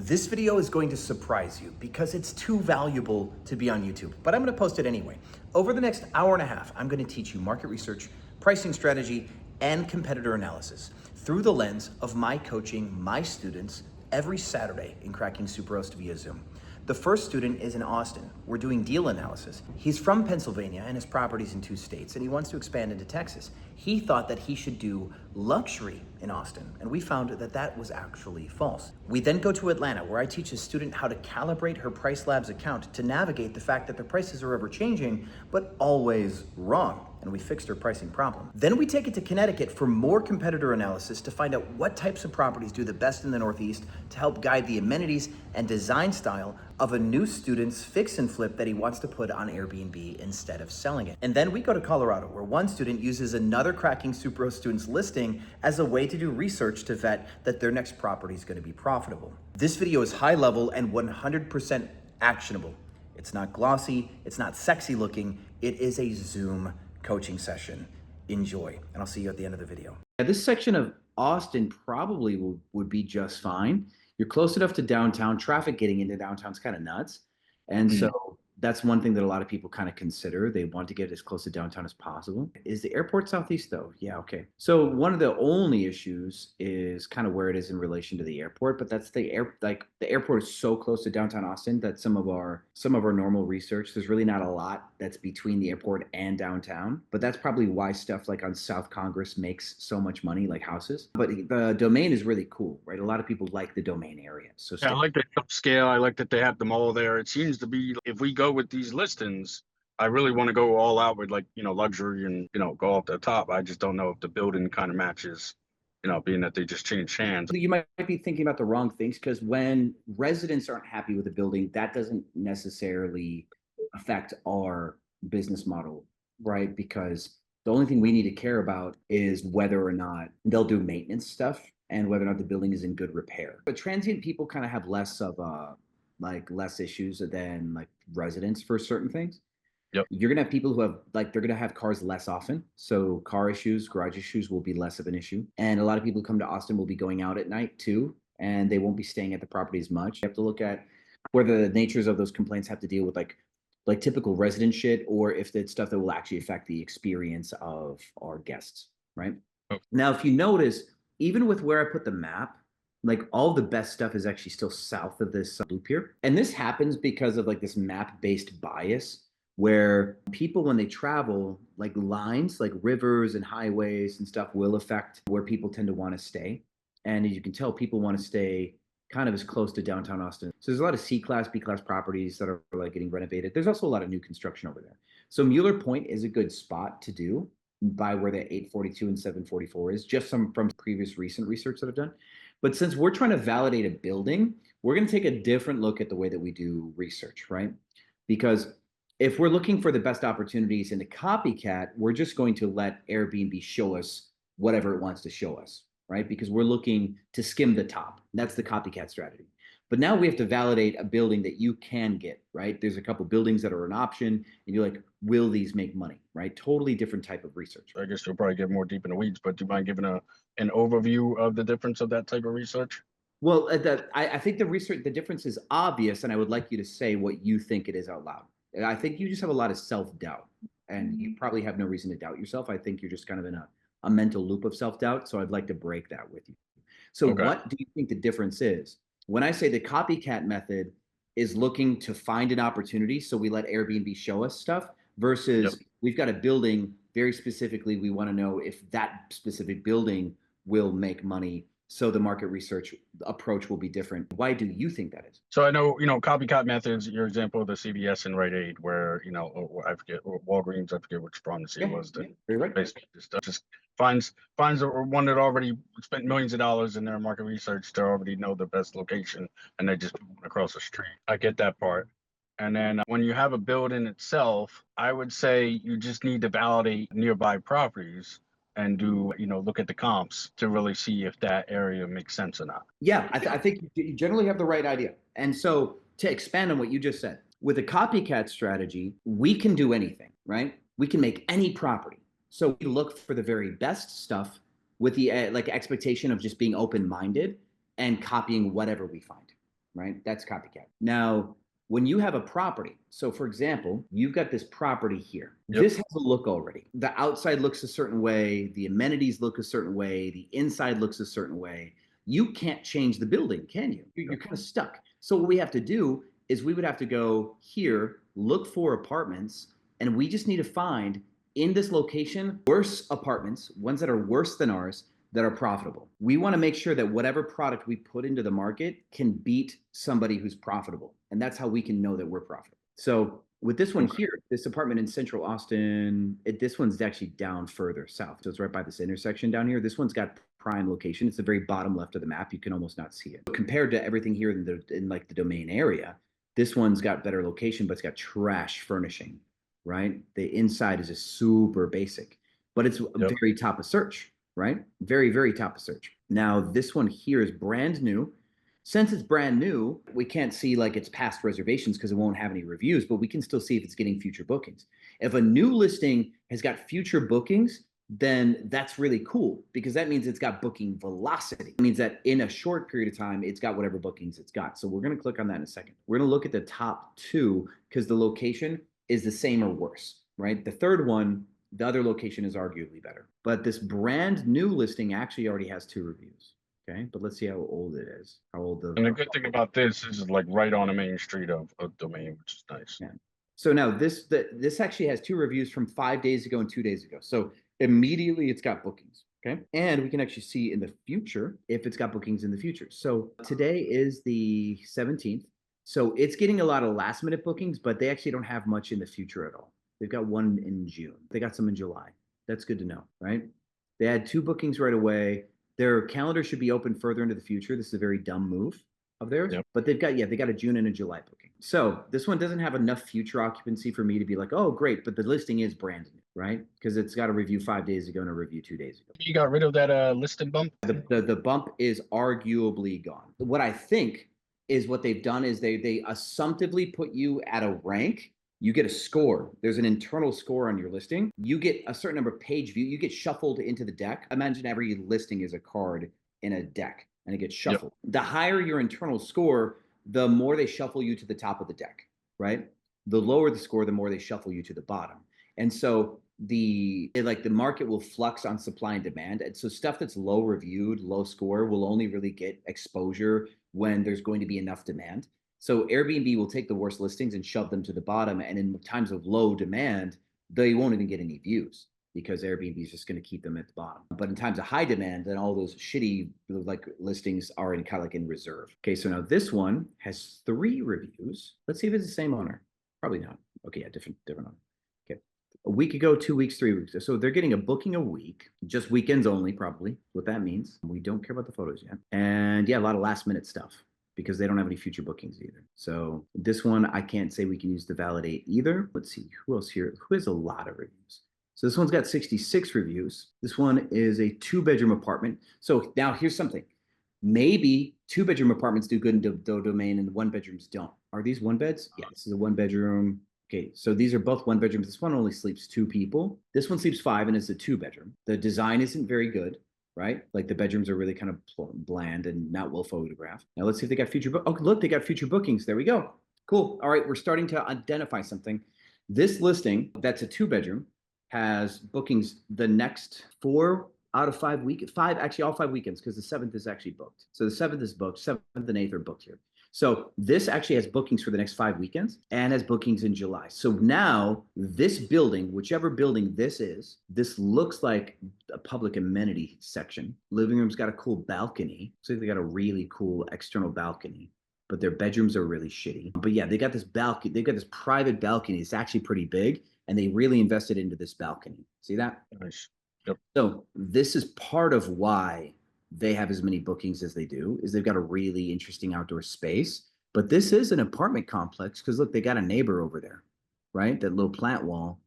This video is going to surprise you because it's too valuable to be on YouTube, but I'm going to post it anyway. Over the next hour and a half, I'm going to teach you market research, pricing strategy, and competitor analysis through the lens of my coaching my students every Saturday in Cracking Superhost via Zoom. The first student is in Austin. We're doing deal analysis. He's from Pennsylvania and has properties in 2 states, and he wants to expand into Texas. He thought that he should do luxury in Austin, and we found that that was actually false. We then go to Atlanta, where I teach a student how to calibrate her Price Labs account to navigate the fact that the prices are ever changing, but always wrong. And we fixed her pricing problem. Then we take it to Connecticut for more competitor analysis to find out what types of properties do the best in the Northeast to help guide the amenities and design style of a new student's fix and flip that he wants to put on Airbnb instead of selling it. And then we go to Colorado, where one student uses another Cracking Superhost student's listing as a way to do research to vet that their next property is going to be profitable. This video is high level and 100% actionable. It's not glossy, it's not sexy looking, it is a Zoom coaching session. Enjoy, and I'll see you at the end of the video. Yeah, this section of Austin probably would be just fine. You're close enough to downtown. Traffic getting into downtown is kind of nuts. And so that's one thing that a lot of people kind of consider. They want to get as close to downtown as possible. Is the airport southeast though? Yeah, okay. So one of the only issues is kind of where it is in relation to the airport, but that's the airport is so close to downtown Austin that some of our normal research, there's really not a lot that's between the airport and downtown. But that's probably why stuff like on South Congress makes so much money, like houses. But the domain is really cool, right? A lot of people like the domain area. So yeah, I like the upscale. I like that they have the mall there. It seems to be, if we go with these listings, I really want to go all out with luxury and, go off the top. I just don't know if the building kind of matches, being that they just changed hands. You might be thinking about the wrong things, because when residents aren't happy with the building, that doesn't necessarily affect our business model, right? Because the only thing we need to care about is whether or not they'll do maintenance stuff and whether or not the building is in good repair. But transient people kind of have less of less issues than like residents for certain things. Yep. You're gonna have people who have they're gonna have cars less often. So car issues, garage issues will be less of an issue. And a lot of people who come to Austin will be going out at night too, and they won't be staying at the property as much. You have to look at whether the natures of those complaints have to deal with like typical resident shit, or if it's stuff that will actually affect the experience of our guests, right? Oh. Now, if you notice, even with where I put the map, like all the best stuff is actually still south of this loop here. And this happens because of like this map-based bias, where people, when they travel, like lines, like rivers and highways and stuff will affect where people tend to want to stay. And as you can tell, people want to stay kind of as close to downtown Austin. So there's a lot of C-class, B-class properties that are like getting renovated. There's also a lot of new construction over there. So Mueller Point is a good spot to do by where the 842 and 744 is, just from previous recent research that I've done. But since we're trying to validate a building, we're going to take a different look at the way that we do research, right? Because if we're looking for the best opportunities in a copycat, we're just going to let Airbnb show us whatever it wants to show us, right? Because we're looking to skim the top. That's the copycat strategy. But now we have to validate a building that you can get, right? There's a couple buildings that are an option, and you're like, will these make money, right? Totally different type of research. I guess you'll probably get more deep in the weeds, but do you mind giving an overview of the difference of that type of research? Well, I think the difference is obvious, and I would like you to say what you think it is out loud. I think you just have a lot of self-doubt, and you probably have no reason to doubt yourself. I think you're just kind of in a mental loop of self-doubt, so I'd like to break that with you. So Okay. What do you think the difference is? When I say the copycat method is looking to find an opportunity, so we let Airbnb show us stuff, versus we've got a building very specifically, we want to know if that specific building will make money, so the market research approach will be different. Why do you think that is? So I know, copycat methods, your example of the CVS and Rite Aid, where, or I forget, or Walgreens, I forget which pharmacy it was. Very right. Basically just finds one that already spent millions of dollars in their market research to already know the best location, and they just move across the street. I get that part. And then when you have a building itself, I would say you just need to validate nearby properties and do, look at the comps to really see if that area makes sense or not. Yeah, I think you generally have the right idea. And so to expand on what you just said, with a copycat strategy, we can do anything, right? We can make any property. So we look for the very best stuff with the expectation of just being open-minded and copying whatever we find. right? That's copycat. Now, when you have a property, so for example, you've got this property here. Yep. This has a look already. The outside looks a certain way, the amenities look a certain way, the inside looks a certain way. You can't change the building, can you? You're kind of stuck. So what we have to do is we would have to go here, look for apartments, and we just need to find in this location worse apartments, ones that are worse than ours, that are profitable. We want to make sure that whatever product we put into the market can beat somebody who's profitable. And that's how we can know that we're profitable. So with this one here, this apartment in Central Austin, this one's actually down further south. So it's right by this intersection down here. This one's got prime location. It's the very bottom left of the map. You can almost not see it. Compared to everything here in like the domain area, this one's got better location, but it's got trash furnishing, right? The inside is just super basic, but it's very top of search, right? Very, very top of search. Now, this one here is brand new. Since it's brand new, we can't see like its past reservations because it won't have any reviews, but we can still see if it's getting future bookings. If a new listing has got future bookings, then that's really cool because that means it's got booking velocity. It means that in a short period of time, it's got whatever bookings it's got. So we're going to click on that in a second. We're going to look at the top two because the location is the same or worse, right? The third one, the other location is arguably better. But this brand new listing actually already has 2 reviews. Okay, but let's see how old it is. How old the And the good thing about this is like right on the main street of domain, which is nice. Yeah. So now this actually has 2 reviews from 5 days ago and 2 days ago. So immediately it's got bookings. Okay. And we can actually see in the future if it's got bookings in the future. So today is the 17th. So it's getting a lot of last minute bookings, but they actually don't have much in the future at all. They've got one in June. They got some in July. That's good to know, right? They had 2 bookings right away. Their calendar should be open further into the future. This is a very dumb move of theirs, but they got a June and a July booking. So this one doesn't have enough future occupancy for me to be like, oh, great. But the listing is brand new, right? Because it's got a review 5 days ago and a review 2 days ago. You got rid of that listed bump? The bump is arguably gone. What I think is what they've done is they assumptively put you at a rank. You get a score. There's an internal score on your listing. You get a certain number of page view. You get shuffled into the deck. Imagine every listing is a card in a deck and it gets shuffled. The higher your internal score, the more they shuffle you to the top of the deck, right? The lower the score, the more they shuffle you to the bottom. And so the market will flux on supply and demand. And so stuff that's low reviewed, low score will only really get exposure when there's going to be enough demand. So Airbnb will take the worst listings and shove them to the bottom. And in times of low demand, they won't even get any views because Airbnb is just going to keep them at the bottom. But in times of high demand, then all those shitty like listings are in kind of like in reserve. Okay, so now this one has 3 reviews. Let's see if it's the same owner. Probably not. Okay, yeah, different owner. Okay, a week ago, 2 weeks, 3 weeks. So they're getting a booking a week, just weekends only, probably. What that means. We don't care about the photos yet. And yeah, a lot of last minute stuff, because they don't have any future bookings either. So this one, I can't say we can use to validate either. Let's see, who else here? Who has a lot of reviews? So this one's got 66 reviews. This one is a 2-bedroom apartment. So now here's something. Maybe 2-bedroom apartments do good in domain and 1-bedrooms don't. Are these 1-beds? Yeah, this is a 1-bedroom. Okay, so these are both 1-bedrooms. This one only sleeps 2 people. This one sleeps 5 and it's a 2-bedroom. The design isn't very good, right? Like the bedrooms are really kind of bland and not well photographed. Now let's see if they got future oh, look, they got future bookings. There we go. Cool. All right, we're starting to identify something. This listing, that's a 2-bedroom, has bookings the next 4 out of 5 weeks. 5, actually all 5 weekends, because the 7th is actually booked. So the 7th is booked, 7th and 8th are booked here. So this actually has bookings for the next 5 weekends and has bookings in July. So now this building, whichever building this is, this looks like a public amenity section. Living room's got a cool balcony. So they got a really cool external balcony, but their bedrooms are really shitty. But yeah, they got this balcony. They've got this private balcony. It's actually pretty big, and they really invested into this balcony. See that? Nice. Yep. So this is part of why they have as many bookings as they do, is they've got a really interesting outdoor space. But this is an apartment complex because look, they got a neighbor over there, right? That little plant wall,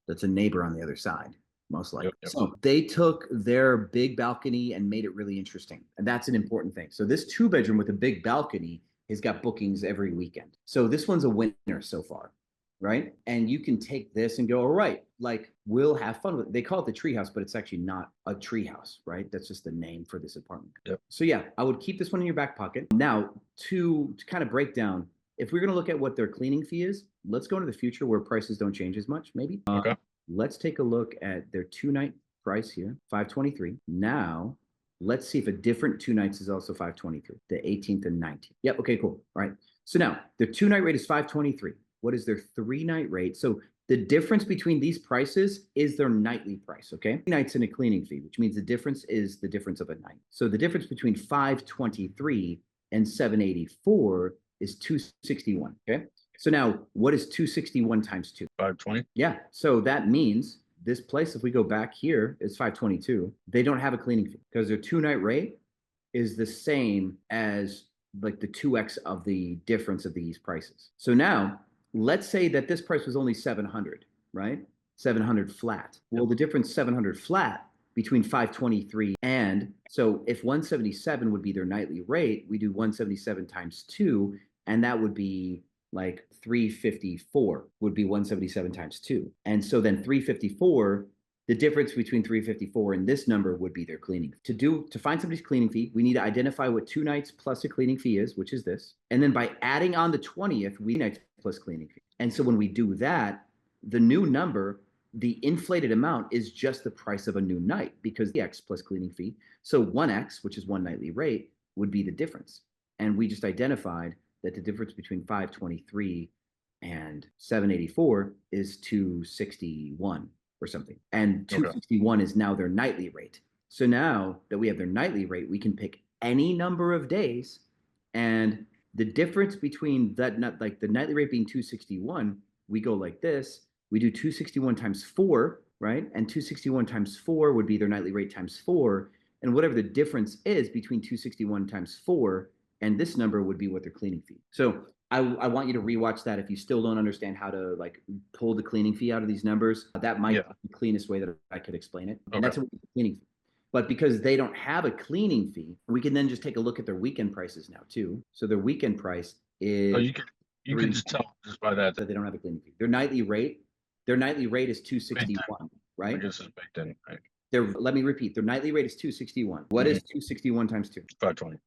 that's a neighbor on the other side, most likely. Yep. So they took their big balcony and made it really interesting. And that's an important thing. So this 2-bedroom with a big balcony has got bookings every weekend. So this one's a winner so far, right? And you can take this and go, all right, like we'll have fun with it. They call it the treehouse, but it's actually not a treehouse, right? That's just the name for this apartment. Yep. So yeah, I would keep this one in your back pocket. Now, to kind of break down, if we're going to look at what their cleaning fee is, let's go into the future where prices don't change as much, maybe. Okay. Let's take a look at their 2-night price here, $523. Now, let's see if a different 2 nights is also $523, the 18th and 19th. Yep. Okay, cool. All right. So now their 2-night rate is $523. What is their 3-night rate? So the difference between these prices is their nightly price, okay? 3 nights and a cleaning fee, which means the difference is the difference of a night. So the difference between 523 and 784 is 261, okay? So now what is 261 times 2? 520. Yeah, so that means this place, if we go back here, is 522. They don't have a cleaning fee because their 2-night rate is the same as like the 2x of the difference of these prices. So now let's say that this price was only 700, right? 700 flat. Well, the difference 700 flat between 523 and, so if 177 would be their nightly rate, we do 177 times 2, and that would be like 354 would be 177 times 2. And so then 354, the difference between 354 and this number would be their cleaning. To find somebody's cleaning fee, we need to identify what 2 nights plus a cleaning fee is, which is this. And then by adding on the 20th, we nights plus cleaning fee. And so when we do that, the new number, the inflated amount is just the price of a new night because the X plus cleaning fee. So 1X, which is 1 nightly rate, would be the difference. And we just identified that the difference between 523 and 784 is 261 or something. And 261 is now their nightly rate. So now that we have their nightly rate, we can pick any number of days, and the difference between that, not like the nightly rate being 261, we go like this. We do 261 times 4, right? And 261 times 4 would be their nightly rate times 4. And whatever the difference is between 261 times 4 and this number would be what their cleaning fee. So I want you to rewatch that if you still don't understand how to like pull the cleaning fee out of these numbers. That might be the cleanest way that I could explain it. And that's a cleaning fee. But because they don't have a cleaning fee, we can then just take a look at their weekend prices now too. So their weekend price is you can just tell just by that they don't have a cleaning fee. Their nightly rate is 261, right? I guess it's baked in, right? Let me repeat. Their nightly rate is 261. What is 261 times 2? 520.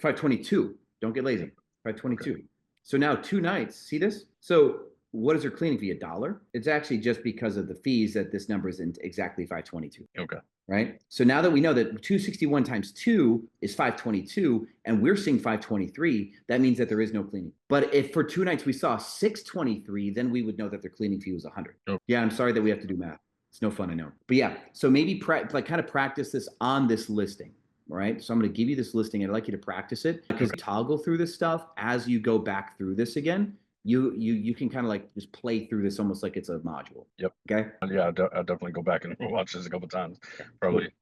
522. Don't get lazy. 522. Okay. So now 2 nights. See this? So what is their cleaning fee? $1? It's actually just because of the fees that this number isn't exactly 522. Okay. Right? So now that we know that 261 times 2 is 522 and we're seeing 523, that means that there is no cleaning. But if for 2 nights we saw 623, then we would know that their cleaning fee was 100. Oh. Yeah, I'm sorry that we have to do math. It's no fun, I know. But yeah, so maybe kind of practice this on this listing. All right. So I'm going to give you this listing. I'd like you to practice it because toggle through this stuff as you go back through this again. You can kind of like just play through this almost like it's a module. Yep. Okay. Yeah, I'll definitely go back and watch this a couple times. Probably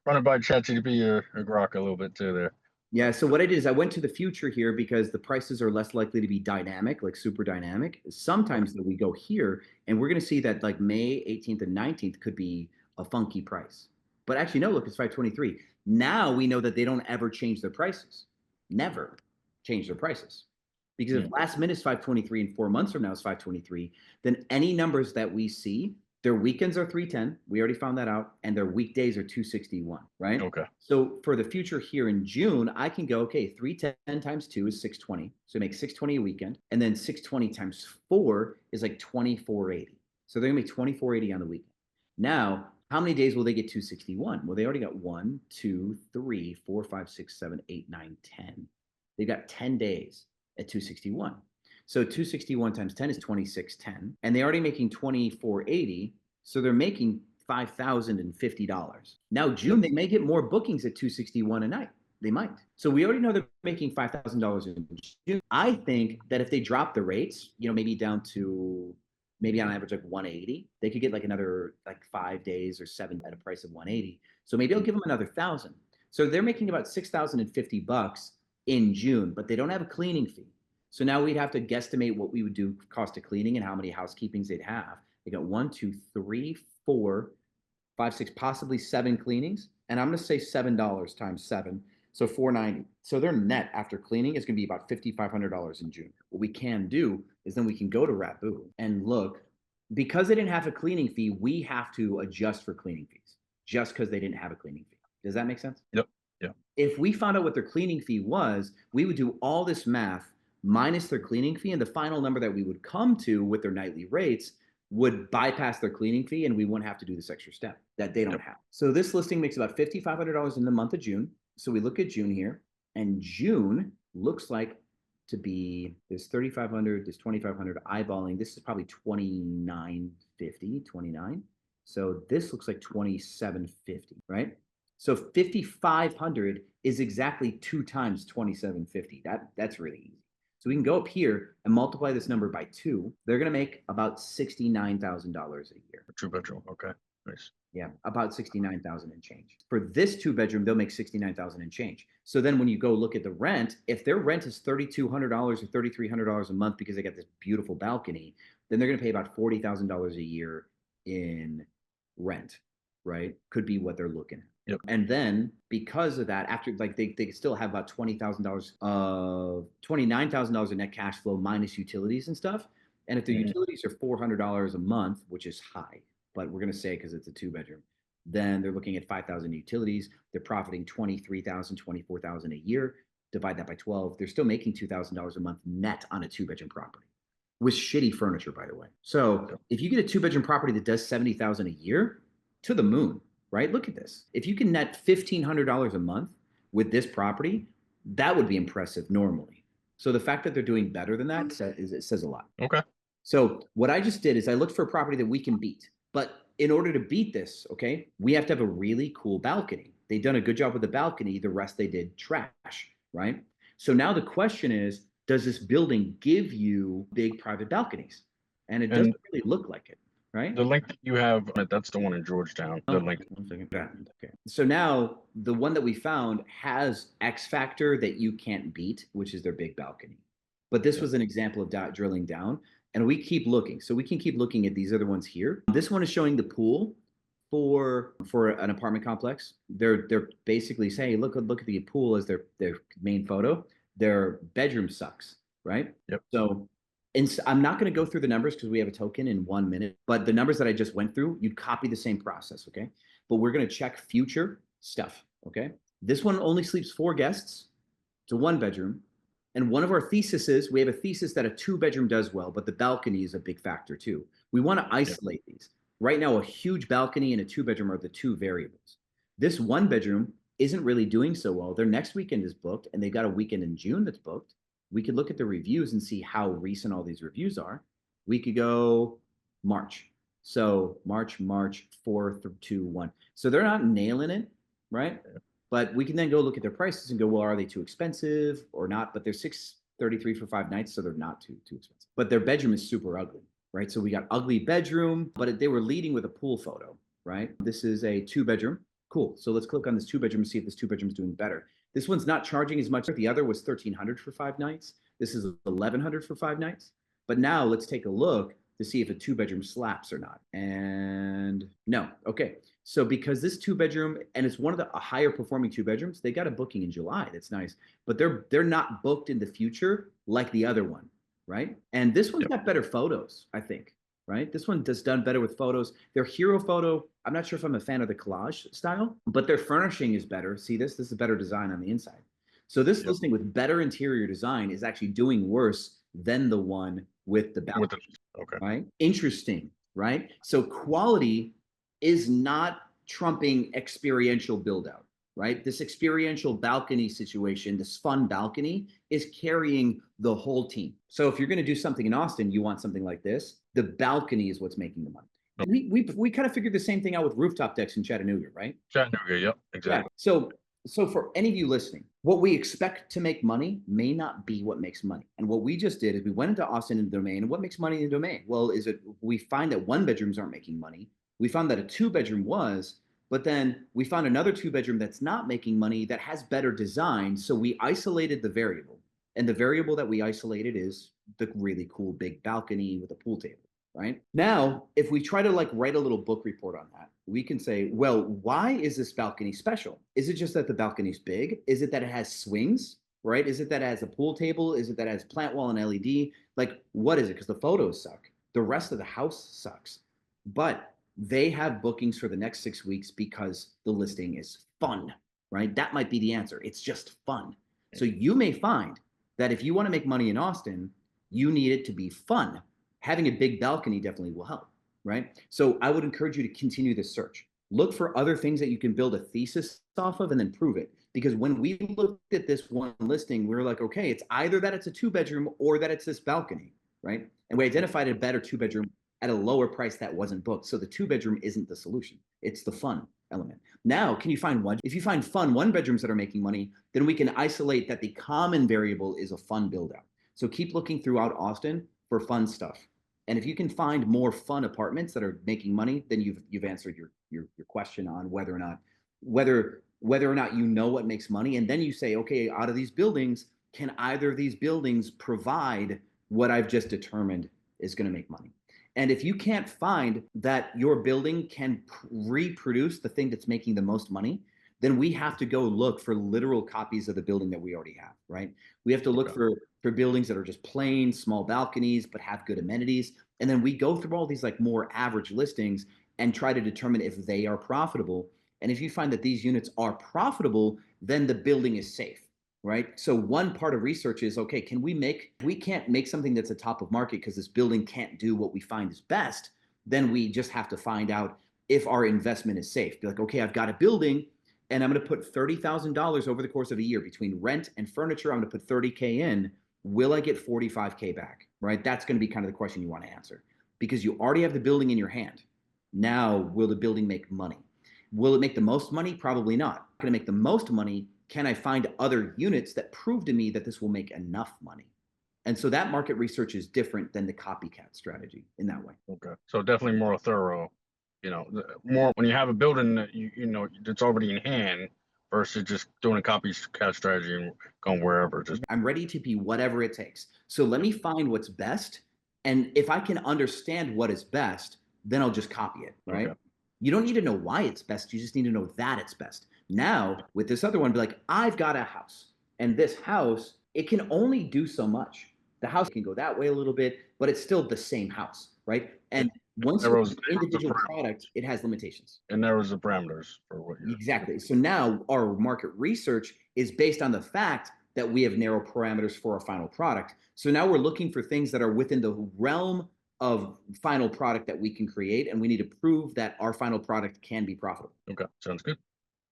run it by ChatGPT or Grok a little bit too there. Yeah. So what I did is I went to the future here because the prices are less likely to be dynamic, like super dynamic. Sometimes we go here and we're going to see that like May 18th and 19th could be a funky price. But actually, no, look, it's 523. Now we know that they don't ever change their prices. Never change their prices. Because if last minute is 523 and 4 months from now is 523, then any numbers that we see, their weekends are 310. We already found that out. And their weekdays are 261, right? Okay. So for the future here in June, I can go, okay, 310 times 2 is 620. So make 620 a weekend. And then 620 times 4 is like 2480. So they're going to make 2480 on the weekend. Now, how many days will they get 261? Well, they already got 1, 2, 3, 4, 5, 6, 7, 8, 9, 10. They've got 10 days at 261. So 261 times 10 is 2610. And they're already making 2480. So they're making $5,050. Now, June, they may get more bookings at 261 a night. They might. So we already know they're making $5,000 in June. I think that if they drop the rates, maybe down to maybe on average like 180, they could get like another like 5 days or 7 at a price of 180. So maybe I'll give them another 1,000. So they're making about $6,050 in June, but they don't have a cleaning fee. So now we'd have to guesstimate what we would do cost of cleaning and how many housekeepings they'd have. They got 1, 2, 3, 4, 5, 6, possibly 7 cleanings. And I'm going to say $7 times 7. So $490. So their net after cleaning is going to be about $5,500 in June. What we can do is then we can go to VRBO and look because they didn't have a cleaning fee, we have to adjust for cleaning fees just because they didn't have a cleaning fee. Does that make sense? Yep. Yeah. If we found out what their cleaning fee was, we would do all this math minus their cleaning fee, and the final number that we would come to with their nightly rates would bypass their cleaning fee, and we wouldn't have to do this extra step that they don't have. So this listing makes about $5,500 in the month of June. So we look at June here, and June looks like to be this 3,500, this 2,500 eyeballing. This is probably 2,950, 29. So this looks like 2,750, right? So 5,500 is exactly 2 times 2,750. That's really easy. So we can go up here and multiply this number by 2. They're going to make about $69,000 a year. A 2-bedroom. Okay. Nice. Yeah, about 69,000 and change. For this 2-bedroom, they'll make 69,000 and change. So then when you go look at the rent, if their rent is $3,200 or $3,300 a month because they got this beautiful balcony, then they're going to pay about $40,000 a year in rent, right? Could be what they're looking at. Yep. And then because of that, after like they still have about $20,000 of $29,000 in net cash flow minus utilities and stuff. And if the utilities are $400 a month, which is high, but we're going to say because it's a 2-bedroom, then they're looking at 5,000 utilities. They're profiting 23,000, 24,000 a year. Divide that by 12. They're still making $2,000 a month net on a 2-bedroom property with shitty furniture, by the way. So if you get a 2-bedroom property that does 70,000 a year, to the moon, right? Look at this. If you can net $1,500 a month with this property, that would be impressive normally. So the fact that they're doing better than that it says a lot. Okay. So what I just did is I looked for a property that we can beat. But in order to beat this, okay, we have to have a really cool balcony. They've done a good job with the balcony. The rest they did trash, right? So now the question is, does this building give you big private balconies? And it doesn't really look like it, right? The link that you have, that's the one in Georgetown. The link. 1 second. Okay. So now the one that we found has X factor that you can't beat, which is their big balcony. But this was an example of drilling down. And we keep looking. So we can keep looking at these other ones here. This one is showing the pool for an apartment complex. They're basically saying, look at the pool as their main photo. Their bedroom sucks, right? Yep. So I'm not going to go through the numbers because we have a token in 1 minute. But the numbers that I just went through, you'd copy the same process, okay? But we're going to check future stuff, okay? This one only sleeps 4 guests. It's a 1-bedroom. And one of our theses is we have a thesis that a 2-bedroom does well, but the balcony is a big factor too. We want to isolate these. Right now, a huge balcony and a 2-bedroom are the 2 variables. This 1-bedroom isn't really doing so well. Their next weekend is booked, and they've got a weekend in June that's booked. We could look at the reviews and see how recent all these reviews are. We could go March. So March 4 through 2, 1. So they're not nailing it, right? But we can then go look at their prices and go, well, are they too expensive or not? But they're $633 for 5 nights, so they're not too expensive. But their bedroom is super ugly, right? So we got ugly bedroom, but they were leading with a pool photo, right? This is a 2-bedroom. Cool. So let's click on this 2-bedroom and see if this 2-bedroom is doing better. This one's not charging as much. The other was $1,300 for 5 nights. This is $1,100 for 5 nights. But now let's take a look to see if a 2-bedroom slaps or not. And no. Okay. So because this 2-bedroom, and it's one of the higher performing 2-bedrooms, they got a booking in July. That's nice. But they're not booked in the future like the other one, right? And this one's got better photos, I think, right? This one does done better with photos. Their hero photo, I'm not sure if I'm a fan of the collage style, but their furnishing is better. See this? This is a better design on the inside. So this listing with better interior design is actually doing worse than the one with the balcony, right? Interesting, right? So quality is not trumping experiential build out, right? This experiential balcony situation, this fun balcony is carrying the whole team. So if you're going to do something in Austin, you want something like this, the balcony is what's making the money. We kind of figured the same thing out with rooftop decks in Chattanooga, right? Chattanooga, yep, exactly. Yeah. So for any of you listening, what we expect to make money may not be what makes money. And what we just did is we went into Austin in the domain. And what makes money in the domain? Well, we find that 1-bedrooms aren't making money. We found that a 2-bedroom was, but then we found another 2-bedroom that's not making money that has better design. So we isolated the variable. And the variable that we isolated is the really cool big balcony with a pool table, right? Now, if we try to write a little book report on that, we can say, well, why is this balcony special? Is it just that the balcony's big? Is it that it has swings, right? Is it that it has a pool table? Is it that it has plant wall and LED? What is it? Because the photos suck. The rest of the house sucks. But they have bookings for the next 6 weeks because the listing is fun, right? That might be the answer. It's just fun. So you may find that if you want to make money in Austin, you need it to be fun. Having a big balcony definitely will help, right? So I would encourage you to continue this search. Look for other things that you can build a thesis off of and then prove it. Because when we looked at this one listing, we were like, okay, it's either that it's a 2-bedroom or that it's this balcony, right? And we identified a better 2-bedroom at a lower price that wasn't booked. So the 2-bedroom isn't the solution. It's the fun element. Now, can you find one? If you find fun 1-bedrooms that are making money, then we can isolate that the common variable is a fun build out. So keep looking throughout Austin for fun stuff. And if you can find more fun apartments that are making money, then you've answered your question on whether or not you know what makes money. And then you say, okay, out of these buildings, can either of these buildings provide what I've just determined is going to make money? And if you can't find that your building can reproduce the thing that's making the most money, then we have to go look for literal copies of the building that we already have, right? We have to look for buildings that are just plain small balconies but have good amenities. And then we go through all these like more average listings and try to determine if they are profitable. And if you find that these units are profitable, then the building is safe, right? So one part of research is, okay, we can't make something that's a top of market because this building can't do what we find is best, then we just have to find out if our investment is safe. Be like, okay, I've got a building and I'm going to put $30,000 over the course of a year between rent and furniture. I'm going to put 30K in. Will I get 45K back, right? That's going to be kind of the question you want to answer because you already have the building in your hand. Now, will the building make money? Will it make the most money? Probably not. Going to make the most money. Can I find other units that prove to me that this will make enough money? And so that market research is different than the copycat strategy in that way. Okay. So definitely more thorough, more when you have a building that you know that's already in hand versus just doing a copycat strategy and going wherever. Just I'm ready to be whatever it takes. So let me find what's best. And if I can understand what is best, then I'll just copy it, right? Okay. You don't need to know why it's best. You just need to know that it's best. Now, with this other one, be like, I've got a house. And this house, it can only do so much. The house can go that way a little bit, but it's still the same house, right? And once you have an individual product, it has limitations. And there was the parameters for what you're Exactly. So now our market research is based on the fact that we have narrow parameters for our final product. So now we're looking for things that are within the realm of final product that we can create, and we need to prove that our final product can be profitable. Okay, sounds good.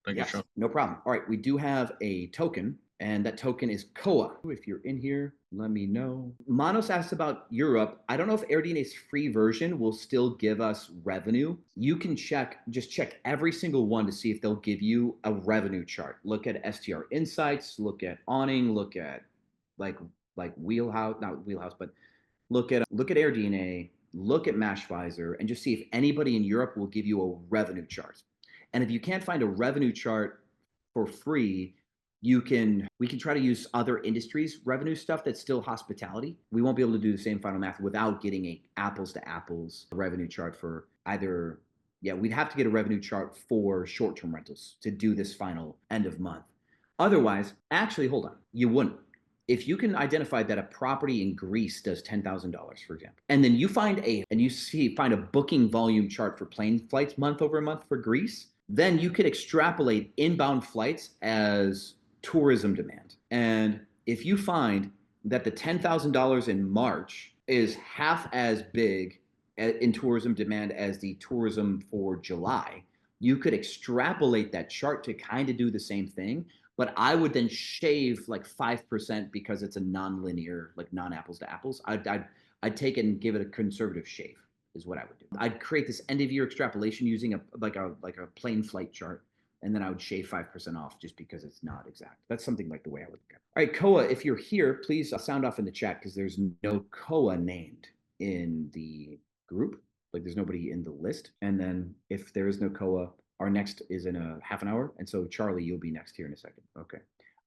Thank you, Sean. No problem. All right, we do have a token, and that token is KOA. If you're in here, let me know. Manos asked about Europe. I don't know if AirDNA's free version will still give us revenue. You can just check every single one to see if they'll give you a revenue chart. Look at STR Insights, look at Awning, look at like Wheelhouse, not Wheelhouse, but look at AirDNA, look at Mashvisor, and just see if anybody in Europe will give you a revenue chart. And if you can't find a revenue chart for free, we can try to use other industries revenue stuff that's still hospitality. We won't be able to do the same final math without getting a apples to apples revenue chart for either. Yeah, we'd have to get a revenue chart for short-term rentals to do this final end of month. Otherwise, actually, hold on, you wouldn't. If you can identify that a property in Greece does $10,000, for example, and then you find a booking volume chart for plane flights month over month for Greece, then you could extrapolate inbound flights as tourism demand. And if you find that the $10,000 in March is half as big in tourism demand as the tourism for July, you could extrapolate that chart to kind of do the same thing. But I would then shave like 5% because it's a non-linear, like non-apples to apples. I'd take it and give it a conservative shave is what I would do. I'd create this end of year extrapolation using a plane flight chart, and then I would shave 5% off just because it's not exact. That's something like the way I would look at it. All right, Koa, if you're here, please sound off in the chat because there's no Koa named in the group. Like there's nobody in the list. And then if there is no Koa, our next is in a half an hour. And so Charlie, you'll be next here in a second. Okay.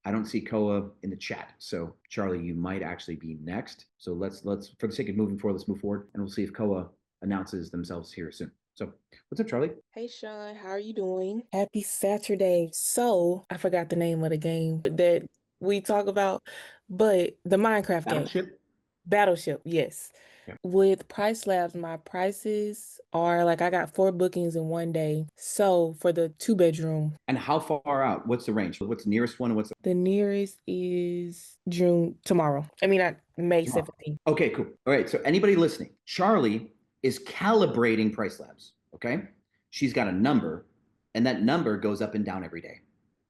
I don't see Koa in the chat. So Charlie, you might actually be next. So let's for the sake of moving forward, let's move forward and we'll see if Koa announces themselves here soon. So what's up, Charlie? Hey, Sean, how are you doing? Happy Saturday. So I forgot the name of the game that we talk about, but the Minecraft game. Battleship? Battleship, yes. With Price Labs, my prices are like I got 4 bookings in one day. So for the 2 bedroom, And how far out? What's the range? What's the nearest one and what's the nearest is tomorrow. I mean, May tomorrow? 17th. Okay, cool. All right. So anybody listening, Charlie is calibrating Price Labs. Okay. She's got a number, and that number goes up and down every day.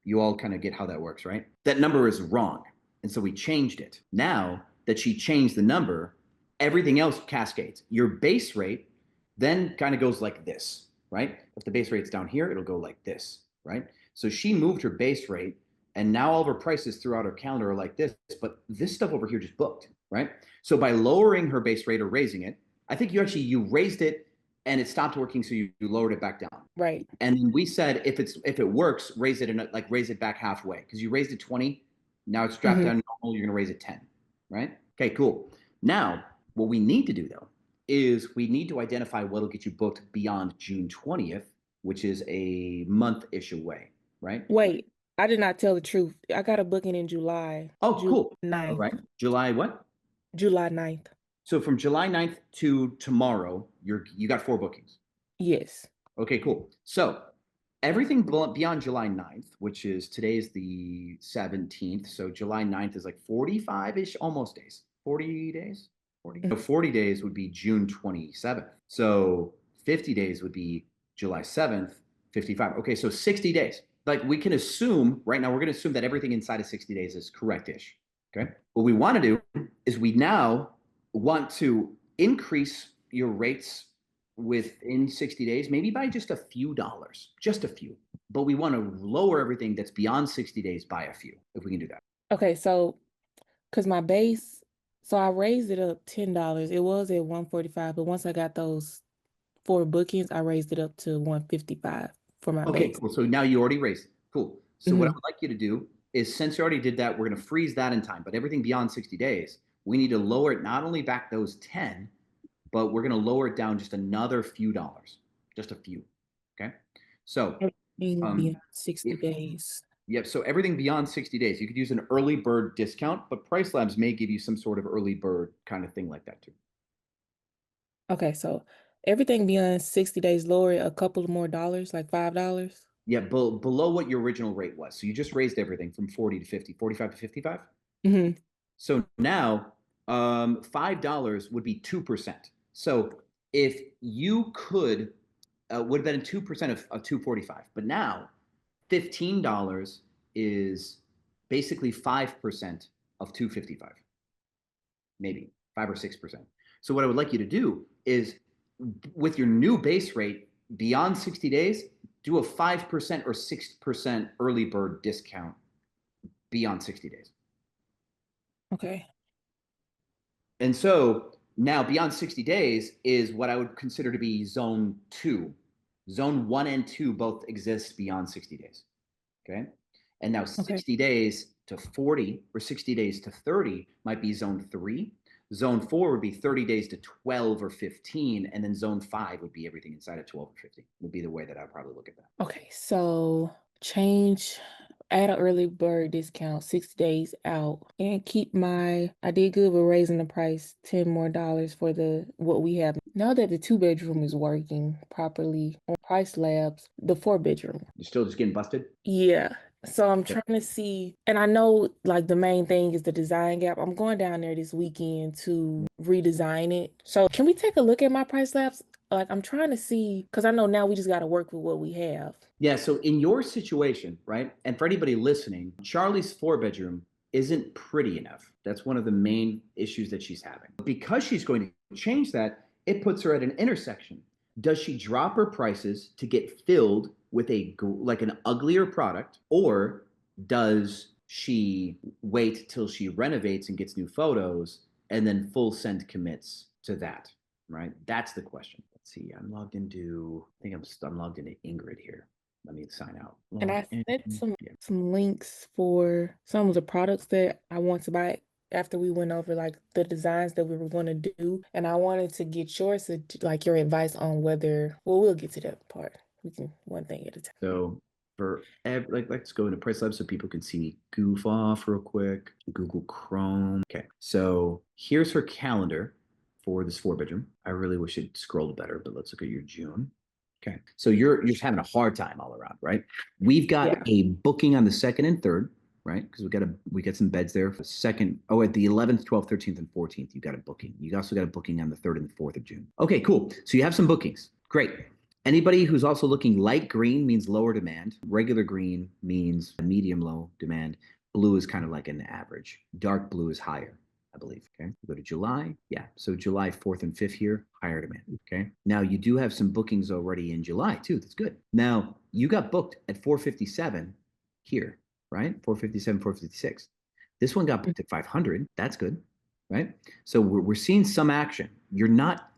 You all kind of get how that works, right? That number is wrong. And so we changed it. Now that she changed the number, everything else cascades. Your base rate then kind of goes like this, right? If the base rate's down here, it'll go like this, right? So she moved her base rate, and now all of her prices throughout her calendar are like this, but this stuff over here just booked, right? So by lowering her base rate or raising it, I think you raised it and it stopped working, so you lowered it back down. Right. And then we said if it works, raise it back halfway, because you raised it 20, now it's dropped down normal, you're gonna raise it 10, right? Okay, cool. Now what we need to do though is we need to identify what'll get you booked beyond June 20th, which is a month-ish away, right? Wait, I did not tell the truth. I got a booking in July. Oh, cool. July 9th. All right. July what? July 9th. So from July 9th to tomorrow, you got 4 bookings. Yes. Okay, cool. So everything beyond July 9th, which is today's the 17th. So July 9th is like 45-ish, almost days. 40 days? 40? So 40 days would be June 27th. So 50 days would be July 7th, 55. Okay, so 60 days. Like we can assume right now, we're going to assume that everything inside of 60 days is correct-ish. Okay. What we want to do is we now want to increase your rates within 60 days, maybe by just a few dollars, just a few. But we want to lower everything that's beyond 60 days by a few, if we can do that. Okay, so because my base, so I raised it up $10. It was at 145, but once I got those 4 bookings, I raised it up to 155 for my Okay, base. cool. So now you already raised it. Cool. So what I would like you to do is, since you already did that, we're going to freeze that in time. But everything beyond 60 days, we need to lower it not only back those 10, but we're going to lower it down just another few dollars, just a few. Okay. So Everything beyond 60 days. Yep. So everything beyond 60 days, you could use an early bird discount, but Price Labs may give you some sort of early bird kind of thing like that too. Okay, so everything beyond 60 days, lower it a couple more dollars, like $5. Yeah, below what your original rate was. So you just raised everything from 40 to 50, 45 to 55. Mm-hmm. So now $5 would be 2%. So if you could, would have been 2% of 245. But now $15 is basically 5% of 255. Maybe 5 or 6%. So what I would like you to do is, with your new base rate beyond 60 days, do a 5% or 6% early bird discount beyond 60 days. Okay. And so now beyond 60 days is what I would consider to be zone 2. Zone 1 and 2 both exist beyond 60 days. Okay. And now 60 days to 40 or 60 days to 30 might be zone 3. Zone 4 would be 30 days to 12 or 15. And then zone 5 would be everything inside of 12 or 15, would be the way that I'd probably look at that. Okay, so add an early bird discount 60 days out, and I did good with raising the price $10 more for what we have. Now that the 2-bedroom is working properly on Price Labs, the 4-bedroom. You're still just getting busted? Yeah. So I'm trying to see, and I know like the main thing is the design gap. I'm going down there this weekend to redesign it. So can we take a look at my Price Labs? Like I'm trying to see, because I know now we just got to work with what we have. Yeah, so in your situation, right? And for anybody listening, Charlie's 4-bedroom isn't pretty enough. That's one of the main issues that she's having. Because she's going to change that, it puts her at an intersection. Does she drop her prices to get filled with an uglier product, or does she wait till she renovates and gets new photos and then full send commits to that, right? That's the question. Let's see. I'm logged into Ingrid here. Let me sign out. And I sent some links for some of the products that I want to buy after we went over like the designs that we were going to do. And I wanted to get your advice on we'll get to that part. We can one thing at a time. So let's go into Price Labs so people can see me goof off real quick. Google Chrome. Okay. So here's her calendar for this 4-bedroom. I really wish it scrolled better, but let's look at your June. Okay. So you're just having a hard time all around, right? We've got a booking on the 2nd and 3rd, right? Because we got some beds there for the 2nd. Oh, at the 11th, 12th, 13th, and 14th, you got a booking. You also got a booking on the 3rd and the 4th of June. Okay, cool. So you have some bookings. Great. Anybody who's also looking, light green means lower demand. Regular green means medium low demand. Blue is kind of like an average. Dark blue is higher, I believe. Okay. Go to July. Yeah. So July 4th and 5th here, higher demand. Okay. Now you do have some bookings already in July too. That's good. Now you got booked at 457 here, right? 457, 456. This one got booked at 500. That's good, right? So we're seeing some action. You're not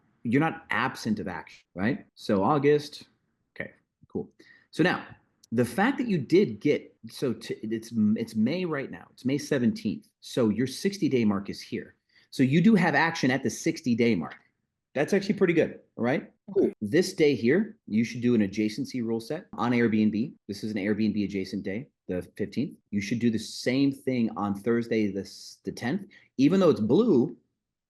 absent of action, right? So August. Okay, cool. So now the fact that you did get, it's May right now. It's May 17th. So your 60-day mark is here. So you do have action at the 60-day mark. That's actually pretty good. All right. Cool. This day here, you should do an adjacency rule set on Airbnb. This is an Airbnb adjacent day, the 15th. You should do the same thing on Thursday, the 10th. Even though it's blue,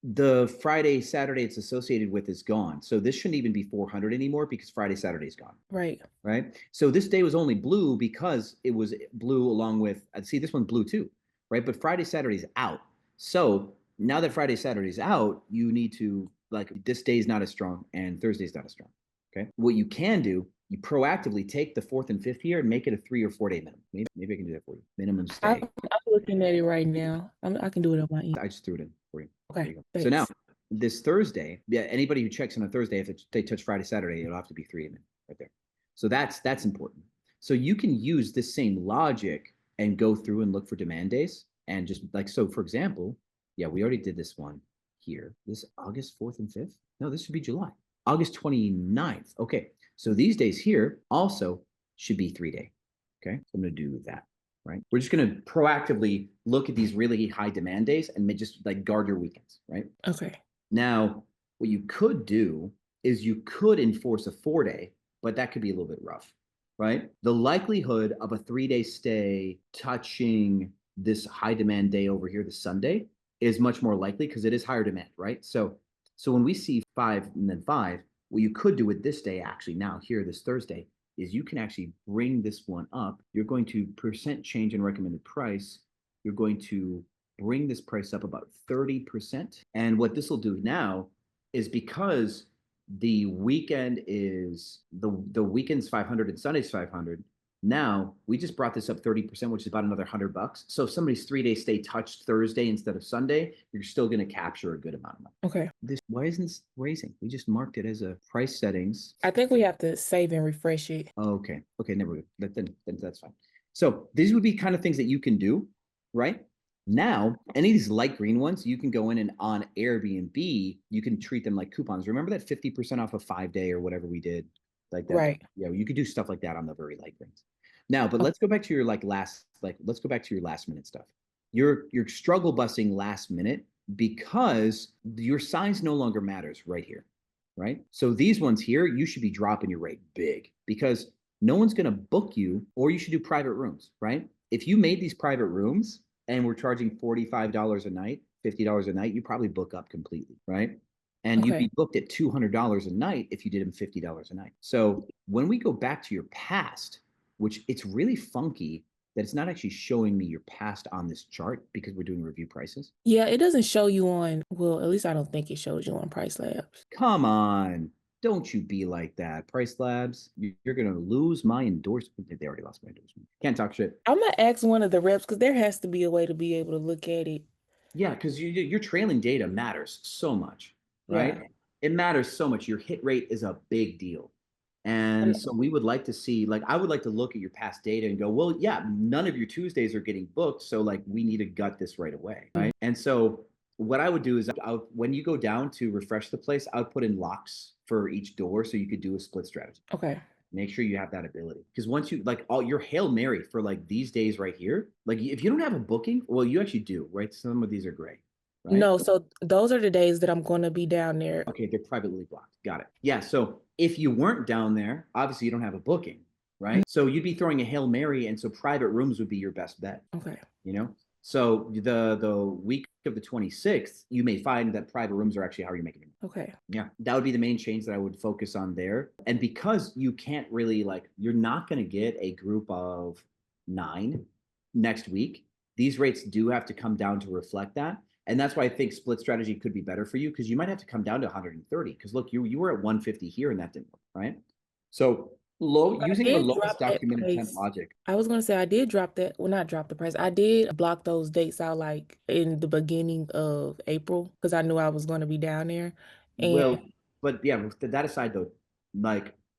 the Friday, Saturday it's associated with is gone. So this shouldn't even be 400 anymore because Friday, Saturday is gone. Right. Right. So this day was only blue because it was blue along with, see, this one's blue too, right? But Friday, Saturday's out. So now that Friday, Saturday's out, you need to, like, this day is not as strong and Thursday's not as strong. Okay. What you can do, you proactively take the 4th and 5th here and make it a 3 or 4 day minimum. Maybe I can do that for you. Minimum stay. I'm looking at it right now. I can do it on my end. I just threw it in for you. Okay. So now this Thursday, yeah, anybody who checks on a Thursday, if they touch Friday, Saturday, it'll have to be 3 in right there. So that's important. So you can use this same logic and go through and look for demand days and just like, so for example, yeah, we already did this one here. This August 4th and 5th. No, this should be July. August 29th. Okay. So these days here also should be 3 day. Okay. So I'm going to do that. Right. We're just going to proactively look at these really high demand days and just like guard your weekends. Right. Okay. Now, what you could do is you could enforce a 4 day, but that could be a little bit rough. Right. The likelihood of a 3 day stay touching this high demand day over here, the Sunday, is much more likely because it is higher demand. Right. So when we see 5 and then 5, what you could do with this day actually now here, this Thursday, is you can actually bring this one up. You're going to percent change in recommended price. You're going to bring this price up about 30%. And what this will do now is because the weekend is the weekend's 500 and Sunday's 500. Now we just brought this up 30%, which is about another $100. So if somebody's 3 day stay touched Thursday instead of Sunday, you're still going to capture a good amount of money. Okay. Why isn't this raising? We just marked it as a price settings. I think we have to save and refresh it. Okay. Okay. Never mind. Then that's fine. So these would be kind of things that you can do, right? Now, any of these light green ones, you can go in and on Airbnb, you can treat them like coupons. Remember that 50% off a 5 day or whatever we did? Like that. Right. Yeah, you could do stuff like that on the very light greens. Now, but let's go back to your last minute stuff. You're struggle busing last minute because your size no longer matters right here, right? So these ones here, you should be dropping your rate big because no one's going to book you, or you should do private rooms, right? If you made these private rooms and we're charging $45 a night, $50 a night, you probably book up completely, right? And you'd be booked at $200 a night if you did them $50 a night. So when we go back to your past, which it's really funky that it's not actually showing me your past on this chart because we're doing review prices. Yeah, it doesn't show you on, well, at least I don't think it shows you on Price Labs. Come on. Don't you be like that. Price Labs, you're going to lose my endorsement. They already lost my endorsement. Can't talk shit. I'm going to ask one of the reps because there has to be a way to be able to look at it. Yeah, because your trailing data matters so much, right? Yeah. It matters so much. Your hit rate is a big deal. And so we would like to see, like, I would like to look at your past data and go, well, yeah, none of your Tuesdays are getting booked. So like, we need to gut this right away, right? And so what I would do is when you go down to refresh the place, I would put in locks for each door so you could do a split strategy. Okay. Make sure you have that ability. Because once you, like, all your Hail Mary for like these days right here, like if you don't have a booking, well, you actually do, right? Some of these are gray. Right? No, so those are the days that I'm going to be down there. Okay, they're privately blocked. Got it. Yeah, so if you weren't down there, obviously you don't have a booking, right? So you'd be throwing a Hail Mary, and so private rooms would be your best bet. Okay. You know? So the week of the 26th, you may find that private rooms are actually how you're making it. Okay. Yeah, that would be the main change that I would focus on there. And because you can't really you're not going to get a group of 9 next week, these rates do have to come down to reflect that. And that's why I think split strategy could be better for you, because you might have to come down to 130. Because look, you were at 150 here and that didn't work, right? So I using the did lowest drop that documented temp price. logic. I was gonna say I did drop that. Well, not drop the price. I did block those dates out like in the beginning of April because I knew I was gonna be down there. And Well, but yeah, with that aside though,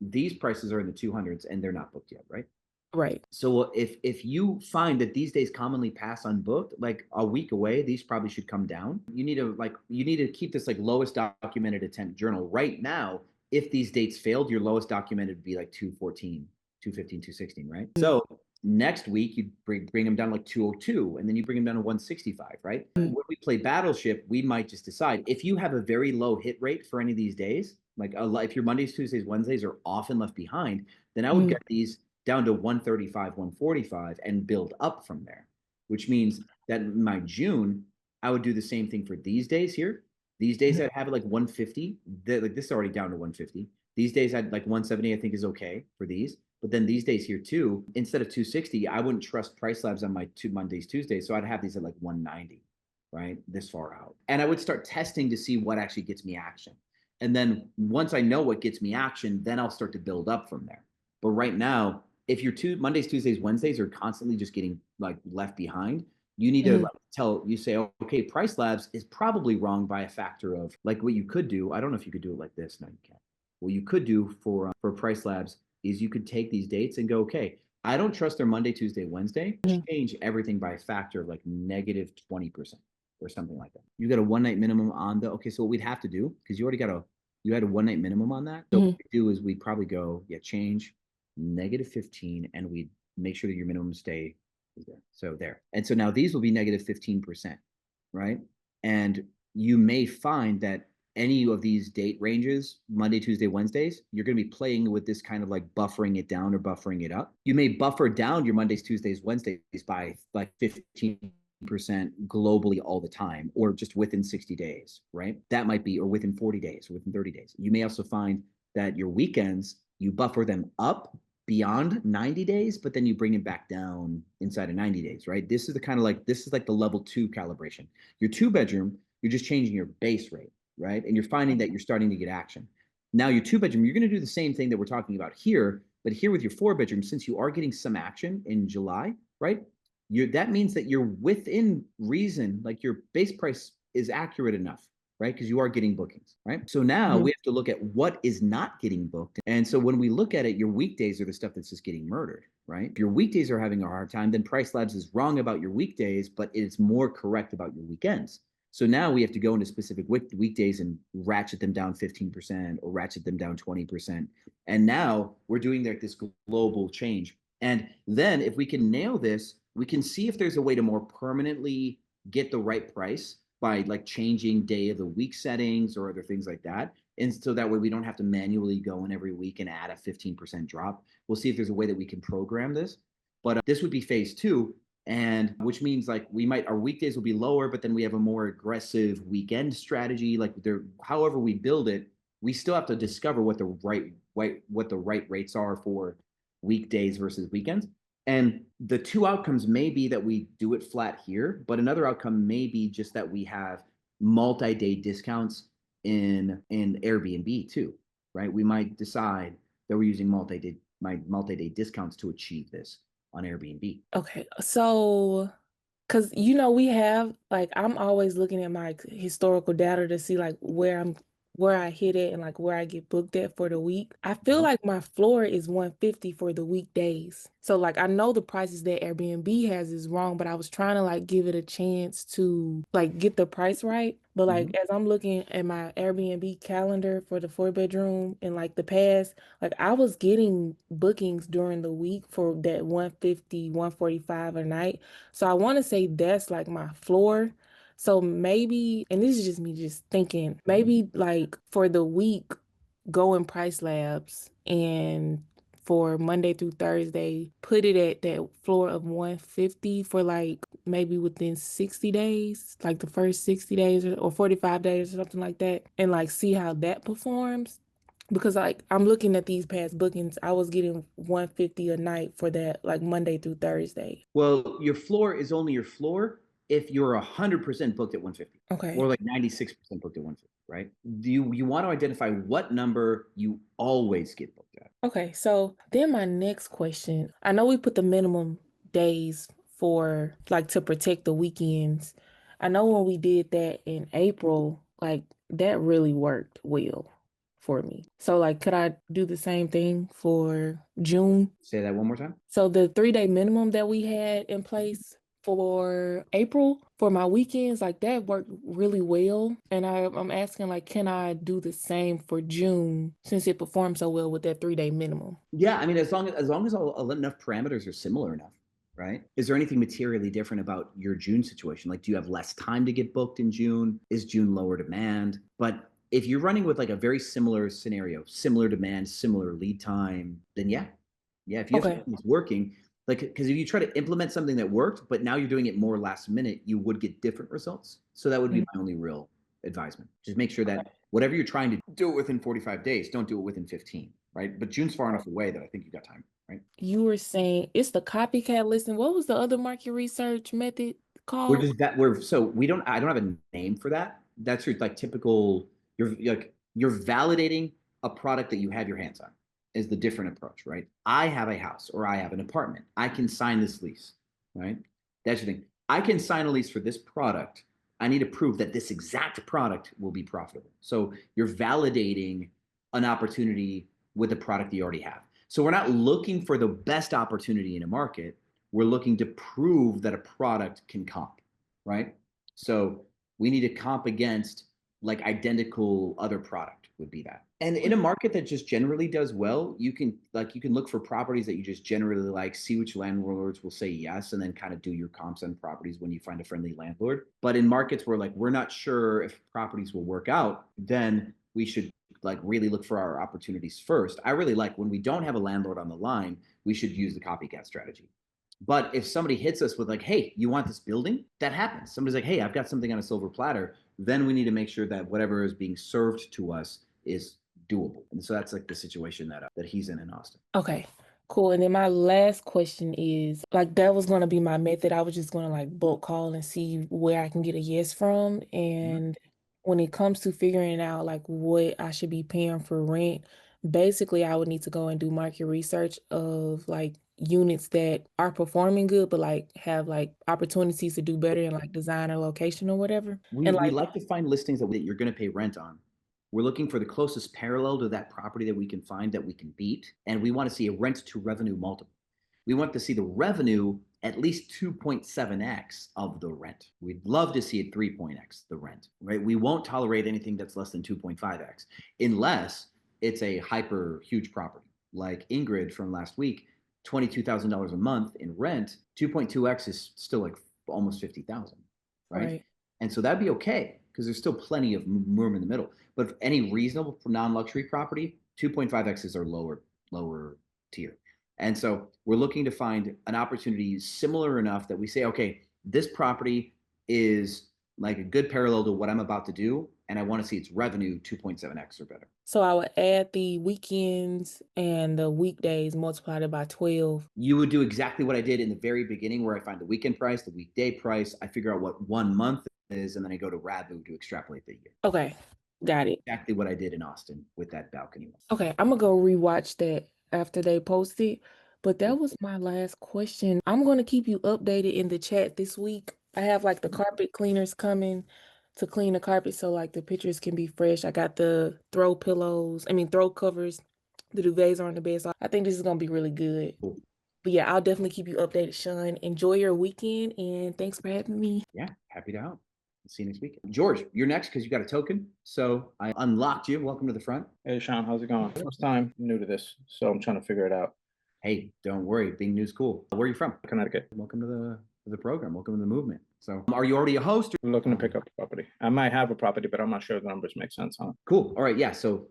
these prices are in the 200s and they're not booked yet, right? right. So if you find that these days commonly pass unbooked, like a week away, these probably should come down. You need to keep this lowest documented attempt journal right now. If these dates failed, your lowest documented would be like 214, 215, 216, right? So next week you bring them down like 202, and then you bring them down to 165, right? When we play Battleship, we might just decide if you have a very low hit rate for any of these days, if your Mondays, Tuesdays, Wednesdays are often left behind, then I would get these down to 135, 145 and build up from there, which means that in my June, I would do the same thing for these days here. These days I'd have it like 150. This is already down to 150. These days I'd like 170, I think is okay for these. But then these days here too, instead of 260, I wouldn't trust price labs on my 2 Mondays, Tuesdays. So I'd have these at like 190, right? This far out. And I would start testing to see what actually gets me action. And then once I know what gets me action, then I'll start to build up from there. But right now, if your Mondays, Tuesdays, Wednesdays are constantly just getting left behind, you need to say, okay, Price Labs is probably wrong by a factor of what you could do. I don't know if you could do it like this. No, you can't. What you could do for Price Labs is you could take these dates and go, okay, I don't trust their Monday, Tuesday, Wednesday. Change everything by a factor of like negative 20% or something like that. You got a 1 night minimum on okay. So what we'd have to do, because you had a 1 night minimum on that. So what we do is we'd probably go, change negative 15, and we make sure that your minimum stay is there. So there. And so now these will be negative 15%, right? And you may find that any of these date ranges, Monday, Tuesday, Wednesdays, you're going to be playing with this kind of buffering it down or buffering it up. You may buffer down your Mondays, Tuesdays, Wednesdays by 15% globally all the time, or just within 60 days, right? That might be, or within 40 days, or within 30 days. You may also find that your weekends, you buffer them up beyond 90 days, but then you bring it back down inside of 90 days, right? This is the level 2 calibration. Your 2-bedroom, you're just changing your base rate, right? And you're finding that you're starting to get action. Now your 2-bedroom, you're going to do the same thing that we're talking about here, but here with your 4-bedroom, since you are getting some action in July, right? That means that you're within reason, your base price is accurate enough, right? Because you are getting bookings, right? So now we have to look at what is not getting booked. And so when we look at it, your weekdays are the stuff that's just getting murdered, right? If your weekdays are having a hard time, then Price Labs is wrong about your weekdays, but it's more correct about your weekends. So now we have to go into specific weekdays and ratchet them down 15% or ratchet them down 20%. And now we're doing this global change. And then if we can nail this, we can see if there's a way to more permanently get the right price by changing day of the week settings or other things like that. And so that way we don't have to manually go in every week and add a 15% drop. We'll see if there's a way that we can program this. But this would be phase 2. And which means our weekdays will be lower, but then we have a more aggressive weekend strategy. However we build it, we still have to discover what the right rates are for weekdays versus weekends. And the 2 outcomes may be that we do it flat here, but another outcome may be just that we have multi-day discounts in Airbnb too, right? We might decide that we're using multi-day discounts to achieve this on Airbnb. Okay. So, because we have I'm always looking at my historical data to see where I hit it and where I get booked at for the week. I feel like my floor is 150 for the weekdays. So I know the prices that Airbnb has is wrong, but I was trying to give it a chance to get the price right. But as I'm looking at my Airbnb calendar for the 4-bedroom and the past, I was getting bookings during the week for that 150, 145 a night. So I want to say that's my floor. So maybe, and this is just me just thinking, maybe for the week, go in Price Labs and for Monday through Thursday, put it at that floor of 150 for like maybe within 60 days, like the first 60 days or 45 days or something like that, and like see how that performs. Because like I'm looking at these past bookings, I was getting 150 a night for that like Monday through Thursday. Well, your floor is only your floor if you're 100% booked at 150 Okay. or like 96% booked at 150, right? You want to identify what number you always get booked at. Okay, so then my next question, I know we put the minimum days for like to protect the weekends. I know when we did that in April, like that really worked well for me. So like could I do the same thing for June? Say that one more time. So the 3-day minimum that we had in place for April for my weekends, like that worked really well. And I'm asking like, can I do the same for June since it performed so well with that 3-day minimum? Yeah, I mean, as long as all enough parameters are similar enough, right? Is there anything materially different about your June situation? Like, do you have less time to get booked in June? Is June lower demand? But if you're running with like a very similar scenario, similar demand, similar lead time, then yeah, if you have Okay. something that's working, like, because if you try to implement something that worked, but now you're doing it more last minute, you would get different results. So that would be my only real advisement. Just make sure that whatever you're trying to do it within 45 days, don't do it within 15, right? But June's far enough away that I think you got time, right? You were saying it's the copycat listing. What was the other market research method We're called? just that we're so we don't I don't have a name for that. That's your like typical you're validating a product that you have your hands on is the different approach, right? I have a house or I have an apartment. I can sign this lease, right? That's the thing. I can sign a lease for this product. I need to prove that this exact product will be profitable. So you're validating an opportunity with a product that you already have. So we're not looking for the best opportunity in a market. We're looking to prove that a product can comp, right? So we need to comp against like identical other product would be that. And in a market that just generally does well, you can look for properties that you just generally like, see which landlords will say yes, and then kind of do your comps on properties when you find a friendly landlord. But in markets where like we're not sure if properties will work out, then we should like really look for our opportunities first. I really like when we don't have a landlord on the line, we should use the copycat strategy. But if somebody hits us with like, hey, you want this building? That happens. Somebody's like, hey, I've got something on a silver platter. Then we need to make sure that whatever is being served to us is doable. And so that's like the situation that he's in Austin. Okay, cool. And then my last question is like that was gonna be my method. I was just gonna like bulk call and see where I can get a yes from. And when it comes to figuring out like what I should be paying for rent, basically I would need to go and do market research of like units that are performing good, but like have like opportunities to do better in like design or location or whatever. We like to find listings that you're going to pay rent on. We're looking for the closest parallel to that property that we can find that we can beat. And we want to see a rent to revenue multiple. We want to see the revenue at least 2.7x of the rent. We'd love to see it 3.x the rent, right? We won't tolerate anything that's less than 2.5x unless it's a hyper huge property. Like Ingrid from last week, $22,000 a month in rent, 2.2x is still like almost 50,000, right? And so that'd be okay because there's still plenty of room in the middle. But any reasonable non-luxury property, 2.5x is our lower tier. And so we're looking to find an opportunity similar enough that we say, okay, this property is like a good parallel to what I'm about to do, and I want to see its revenue 2.7x or better. So I would add the weekends and the weekdays multiplied by 12. You would do exactly what I did in the very beginning, where I find the weekend price, the weekday price, I figure out what 1 month is, and then I go to VRBO to extrapolate the year. Okay, got it. Exactly what I did in Austin with that balcony. Okay, I'm gonna go rewatch that after they post it. But that was my last question. I'm gonna keep you updated in the chat this week. I have like the carpet cleaners coming to clean the carpet so like the pictures can be fresh. I got the throw covers. The duvets are on the bed. So I think this is gonna be really good. Cool. But yeah, I'll definitely keep you updated, Sean. Enjoy your weekend and thanks for having me. Yeah, happy to help. See you next week. George, you're next because you got a token. So I unlocked you. Welcome to the front. Hey, Sean, how's it going? First time, new to this, so I'm trying to figure it out. Hey, don't worry. Being new's cool. Where are you from? Connecticut. Welcome to the program. Welcome to the movement. So are you already a host? I'm looking to pick up a property. I might have a property, but I'm not sure the numbers make sense, huh? Cool. All right. Yeah. So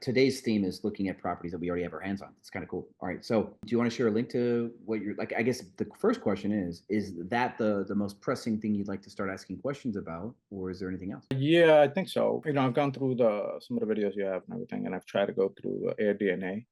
today's theme is looking at properties that we already have our hands on. It's kind of cool. All right. So do you want to share a link to what you're like? I guess the first question is that the most pressing thing you'd like to start asking questions about, or is there anything else? Yeah, I think so. I've gone through some of the videos you have and everything, and I've tried to go through the AirDNA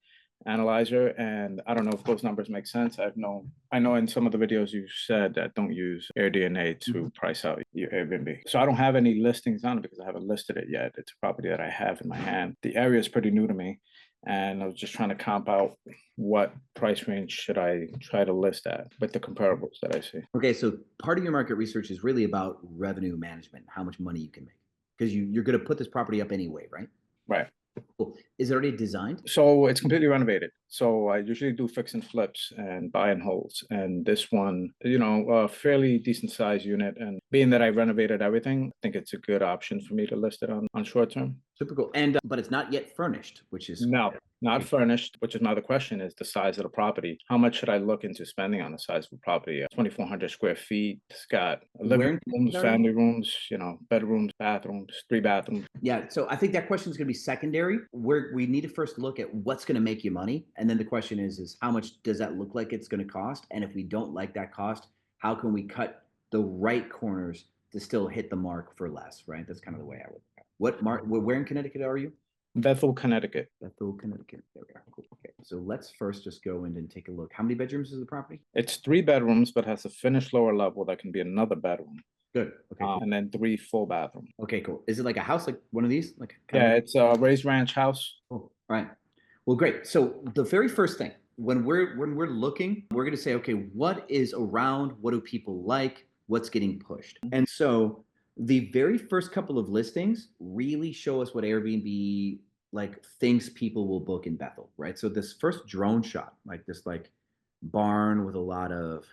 analyzer, and I don't know if those numbers make sense. I know in some of the videos you said that don't use AirDNA to price out your Airbnb. So I don't have any listings on it because I haven't listed it yet. It's a property that I have in my hand. The area is pretty new to me, and I was just trying to comp out what price range should I try to list at with the comparables that I see. Okay, so part of your market research is really about revenue management, how much money you can make, because you're going to put this property up anyway, right? Right. Cool. Is it already designed? So it's completely renovated. So I usually do fix and flips and buy and holds. And this one, a fairly decent size unit. And being that I renovated everything, I think it's a good option for me to list it on short term. Super cool. And but it's not yet furnished, which is No, not furnished, which is my other question is the size of the property. How much should I look into spending on the size of the property? 2,400 square feet. It's got living rooms, family rooms, bedrooms, bathrooms, 3 bathrooms. Yeah. So I think that question is going to be secondary. We need to first look at what's going to make you money. And then the question is how much does that look like it's going to cost? And if we don't like that cost, how can we cut the right corners to still hit the mark for less, right? That's kind of the way I would. Where in Connecticut are you? Bethel, Connecticut. Bethel, Connecticut. There we are. Cool. Okay. So let's first just go in and take a look. How many bedrooms is the property? It's 3 bedrooms, but has a finished lower level that can be another bedroom. Good. Okay. And then 3 full bathrooms. Okay, cool. Is it like a house, like one of these? It's a raised ranch house. Cool. All right. Well, great. So the very first thing when we're looking, we're going to say, okay, what is around? What do people like? What's getting pushed? And so the very first couple of listings really show us what Airbnb thinks people will book in Bethel, right? So this first drone shot, this barn with a lot of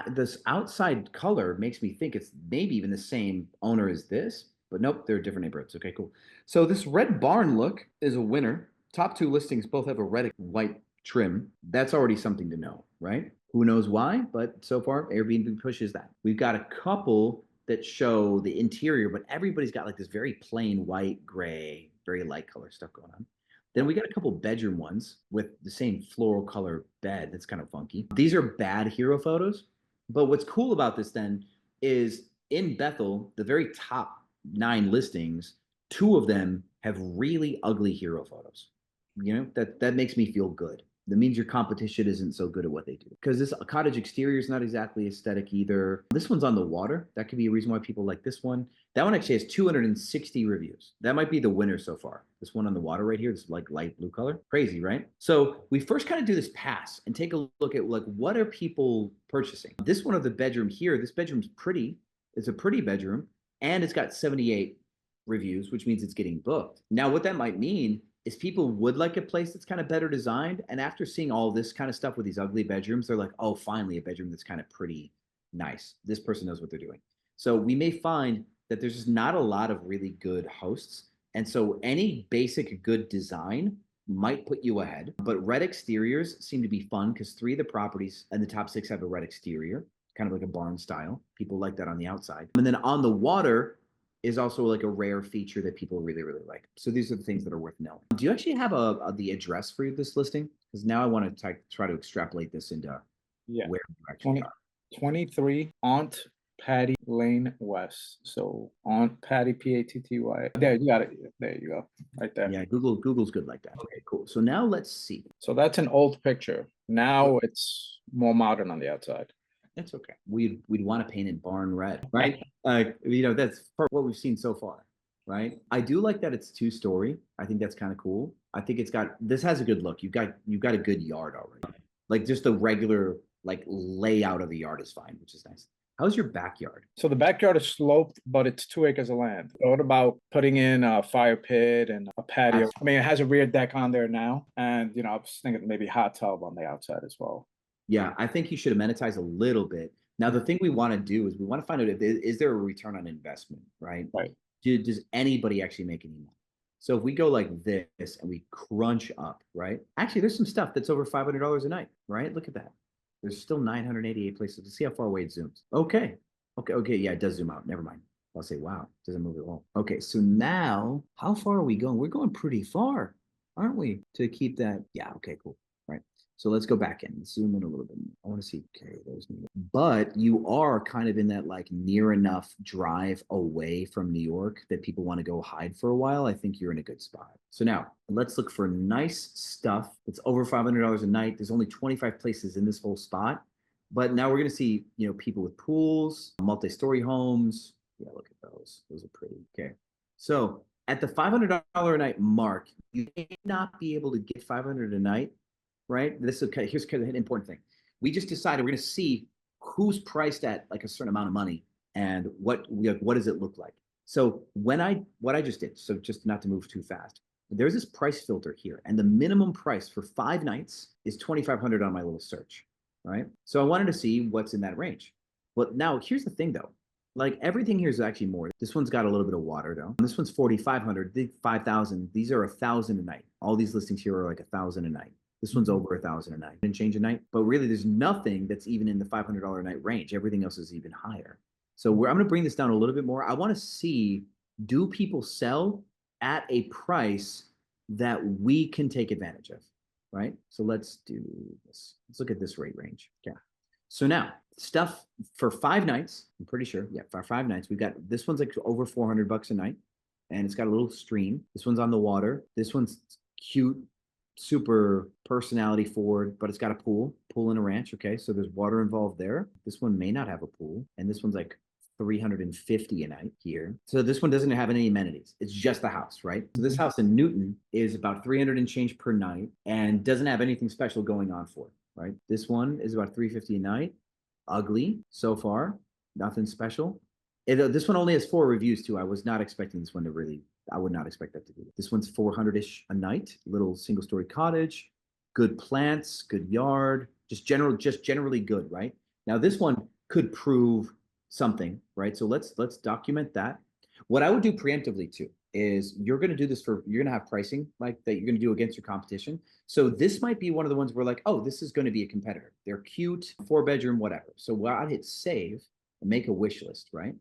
this outside color makes me think it's maybe even the same owner as this, but nope, they're different neighborhoods. Okay, cool. So this red barn look is a winner. Top 2 listings both have a red and white trim. That's already something to know, right? Who knows why, but so far Airbnb pushes that. We've got a couple that show the interior, but everybody's got this very plain white, gray, very light color stuff going on. Then we got a couple bedroom ones with the same floral color bed that's kind of funky. These are bad hero photos, but what's cool about this then is in Bethel, the very top 9 listings, 2 of them have really ugly hero photos. That makes me feel good. That means your competition isn't so good at what they do. Because this cottage exterior is not exactly aesthetic either. This one's on the water. That could be a reason why people like this one. That one actually has 260 reviews. That might be the winner so far. This one on the water right here, this light blue color. Crazy, right? So we first kind of do this pass and take a look at what are people purchasing. This one of the bedroom here, this bedroom's pretty. It's a pretty bedroom and it's got 78 reviews, which means it's getting booked. Now what that might mean is people would like a place that's kind of better designed. And after seeing all this kind of stuff with these ugly bedrooms, they're like, oh, finally a bedroom that's kind of pretty nice. This person knows what they're doing. So we may find that there's just not a lot of really good hosts. And so any basic good design might put you ahead. But red exteriors seem to be fun because 3 of the properties in the top 6 have a red exterior, kind of like a barn style. People like that on the outside. And then on the water, is also a rare feature that people really, really like. So these are the things that are worth knowing. Do you actually have the address for this listing? Because now I want to try to extrapolate this into where you actually are. 23 Aunt Patty Lane West. So Aunt Patty, Patty. There, you got it. There you go. Right there. Yeah, Google's good like that. Okay, cool. So now let's see. So that's an old picture. Now it's more modern on the outside. That's okay. We'd want to paint it barn red, right? That's what we've seen so far, right? I do like that it's 2-story. I think that's kind of cool. I think this has a good look. You've got a good yard already. Just the regular layout of the yard is fine, which is nice. How's your backyard? So the backyard is sloped, but it's 2 acres of land. What about putting in a fire pit and a patio? I mean, it has a rear deck on there now, and I was thinking maybe hot tub on the outside as well. Yeah, I think you should monetize a little bit. Now, the thing we want to do is we want to find out is there a return on investment, right? Right. Does anybody actually make any money? So if we go like this and we crunch up, right? Actually, there's some stuff that's over $500 a night, right? Look at that. There's still 988 places. To see how far away it zooms. Okay. Okay, yeah, it does zoom out. Never mind. I'll say, wow, doesn't move at all. Okay, so now how far are we going? We're going pretty far, aren't we? To keep that. Yeah, okay, cool. Right. So let's go back in. Let's zoom in a little bit. I want to see. Okay, there's New York. But you are kind of in that like near enough drive away from New York that people want to go hide for a while. I think you're in a good spot. So now let's look for nice stuff. It's over $500 a night. There's only 25 places in this whole spot. But now we're going to see, people with pools, multi-story homes. Yeah, look at those. Those are pretty. Okay. So at the $500 a night mark, you may not be able to get 500 a night, right? This is okay. Here's kind of an important thing. We just decided we're going to see who's priced at like a certain amount of money and what does it look like. So what I just did, so just not to move too fast, there's this price filter here, and the minimum price for 5 nights is $2,500 on my little search. Right. So I wanted to see what's in that range. Well, now here's the thing though. Like everything here is actually more. This one's got a little bit of water though. This one's 4,500, 5,000. These are 1,000 a night. All these listings here are like 1,000 a night. This one's over 1,000 a night. Didn't change a night. But really there's nothing that's even in the $500 a night range. Everything else is even higher. So I'm going to bring this down a little bit more. I want to see, do people sell at a price that we can take advantage of? Right? So let's do this. Let's look at this rate range. Okay. So now stuff for 5 nights, I'm pretty sure. Yeah, for 5 nights, we've got this one's like over $400 a night, and it's got a little stream. This one's on the water. This one's cute, super personality forward, but it's got a pool and a ranch. Okay. So there's water involved there. This one may not have a pool, and this one's like 350 a night here. So this one doesn't have any amenities. It's just the house, right? So this house in Newton is about 300 and change per night and doesn't have anything special going on for it, right? This one is about 350 a night. Ugly so far, nothing special. This one only has 4 reviews too. I was not expecting this one to really, I would not expect that to be. This one's 400-ish a night, little single-story cottage, good plants, good yard, just generally good, right? Now this one could prove something, right? So let's document that. What I would do preemptively too is you're going to do this you're going to have pricing like that you're going to do against your competition. So this might be one of the ones where like, oh, this is going to be a competitor. They're cute, 4-bedroom, whatever. So I'd hit save and make a wish list, right?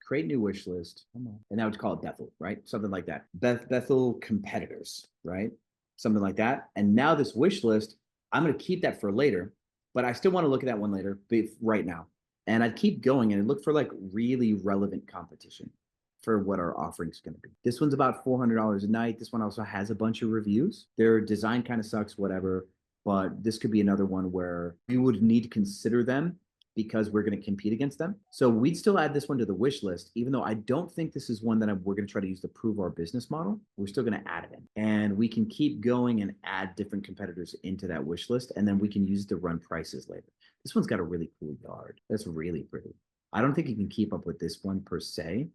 Create new wish list. And I would call it Bethel, right? Something like that. Bethel competitors, right? Something like that. And now this wish list, I'm going to keep that for later, but I still want to look at that one later, right now. And I'd keep going and look for like really relevant competition for what our offering is going to be. This one's about $400 a night. This one also has a bunch of reviews. Their design kind of sucks, whatever, but this could be another one where you would need to consider them because we're going to compete against them. So we'd still add this one to the wish list, even though I don't think this is one that we're going to try to use to prove our business model. We're still going to add it in, and we can keep going and add different competitors into that wish list, and then we can use it to run prices later. This one's got a really cool yard. That's really pretty. I don't think you can keep up with this one per se,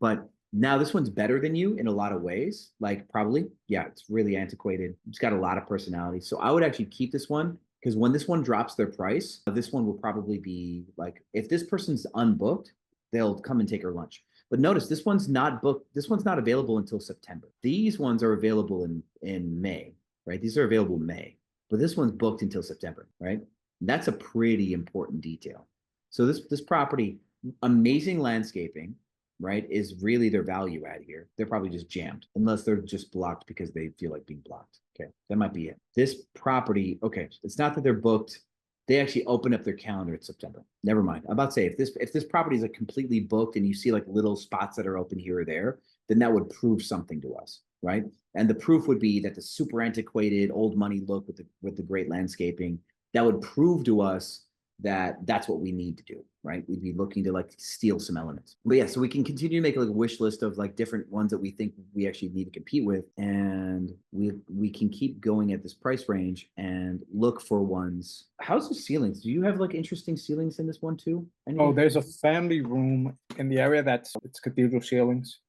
but now this one's better than you in a lot of ways. Like probably, yeah, it's really antiquated. It's got a lot of personality. So I would actually keep this one because when this one drops their price, this one will probably be like, if this person's unbooked, they'll come and take her lunch. But notice this one's not booked. This one's not available until September. These ones are available in May, right? These are available in May, but this one's booked until September, right? That's a pretty important detail. So this property, amazing landscaping, right, is really their value add here. They're probably just jammed, unless they're just blocked because they feel like being blocked. Okay, that might be it. This property, okay, it's not that they're booked. They actually open up their calendar in September. Never mind. I'm about to say if this property is like completely booked and you see like little spots that are open here or there, then that would prove something to us, right? And the proof would be that the super antiquated old money look with the great landscaping, that would prove to us that that's what we need to do, right? We'd be looking to like steal some elements. But yeah, so we can continue to make like a wish list of like different ones that we think we actually need to compete with. And we can keep going at this price range and look for ones. How's the ceilings? Do you have like interesting ceilings in this one too? Oh, there's a family room in the area it's cathedral ceilings.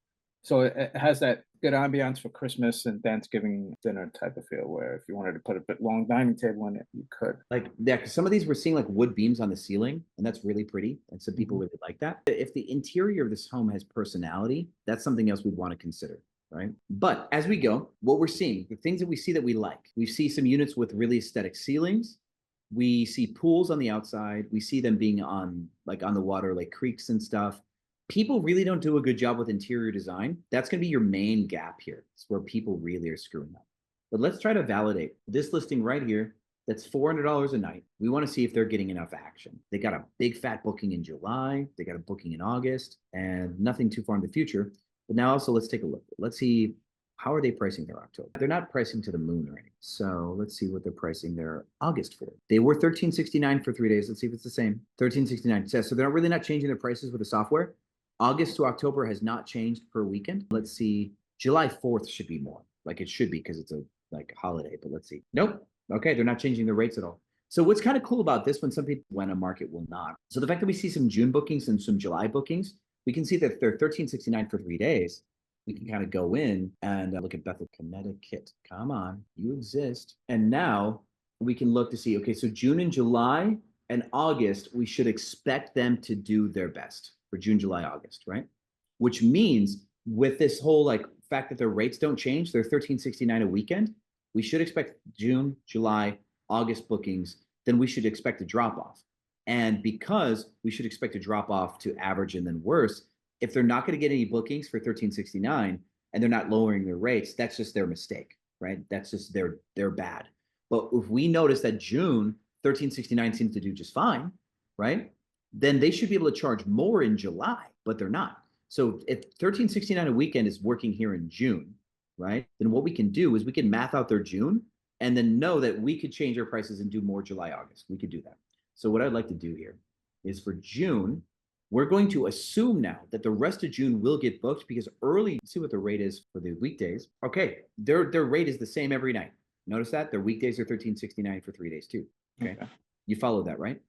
So it has that good ambiance for Christmas and Thanksgiving dinner type of feel, where if you wanted to put a bit long dining table in it, you could. Like, yeah, because some of these we're seeing like wood beams on the ceiling, and that's really pretty. And some people really like that. If the interior of this home has personality, that's something else we'd want to consider, right? But as we go, what we're seeing, the things that we see that we like, we see some units with really aesthetic ceilings. We see pools on the outside. We see them being on the water, like creeks and stuff. People really don't do a good job with interior design. That's going to be your main gap here. It's where people really are screwing up. But let's try to validate this listing right here. That's $400 a night. We want to see if they're getting enough action. They got a big fat booking in July. They got a booking in August, and nothing too far in the future. But now also let's take a look. Let's see, how are they pricing their October? They're not pricing to the moon or anything. So let's see what they're pricing their August for. They were $13.69 for 3 days. Let's see if it's the same. $13.69. So they're really not changing their prices with the software. August to October has not changed per weekend. Let's see. July 4th should be more. Like it should be because it's a holiday, but let's see. Nope. Okay, they're not changing the rates at all. So what's kind of cool about this one, some people when a market will not. So the fact that we see some June bookings and some July bookings, we can see that they're $13.69 for 3 days. We can kind of go in and look at Bethel, Connecticut. Come on, you exist. And now we can look to see, okay, so June and July and August, we should expect them to do their best for June, July, August, right? Which means with this whole fact that their rates don't change, they're $13.69 a weekend. We should expect June, July, August bookings, then we should expect a drop off. And because we should expect a drop off to average and then worse, if they're not going to get any bookings for $13.69 and they're not lowering their rates, that's just their mistake, right? That's just they're bad. But if we notice that June, $13.69 seems to do just fine, right? Then they should be able to charge more in July, but they're not. So if $13.69 a weekend is working here in June, right? Then what we can do is we can math out their June and then know that we could change our prices and do more July, August. We could do that. So what I'd like to do here is for June, we're going to assume now that the rest of June will get booked because early, see what the rate is for the weekdays. Okay, their rate is the same every night. Notice that their weekdays are $13.69 for 3 days too. Okay. You follow that, right?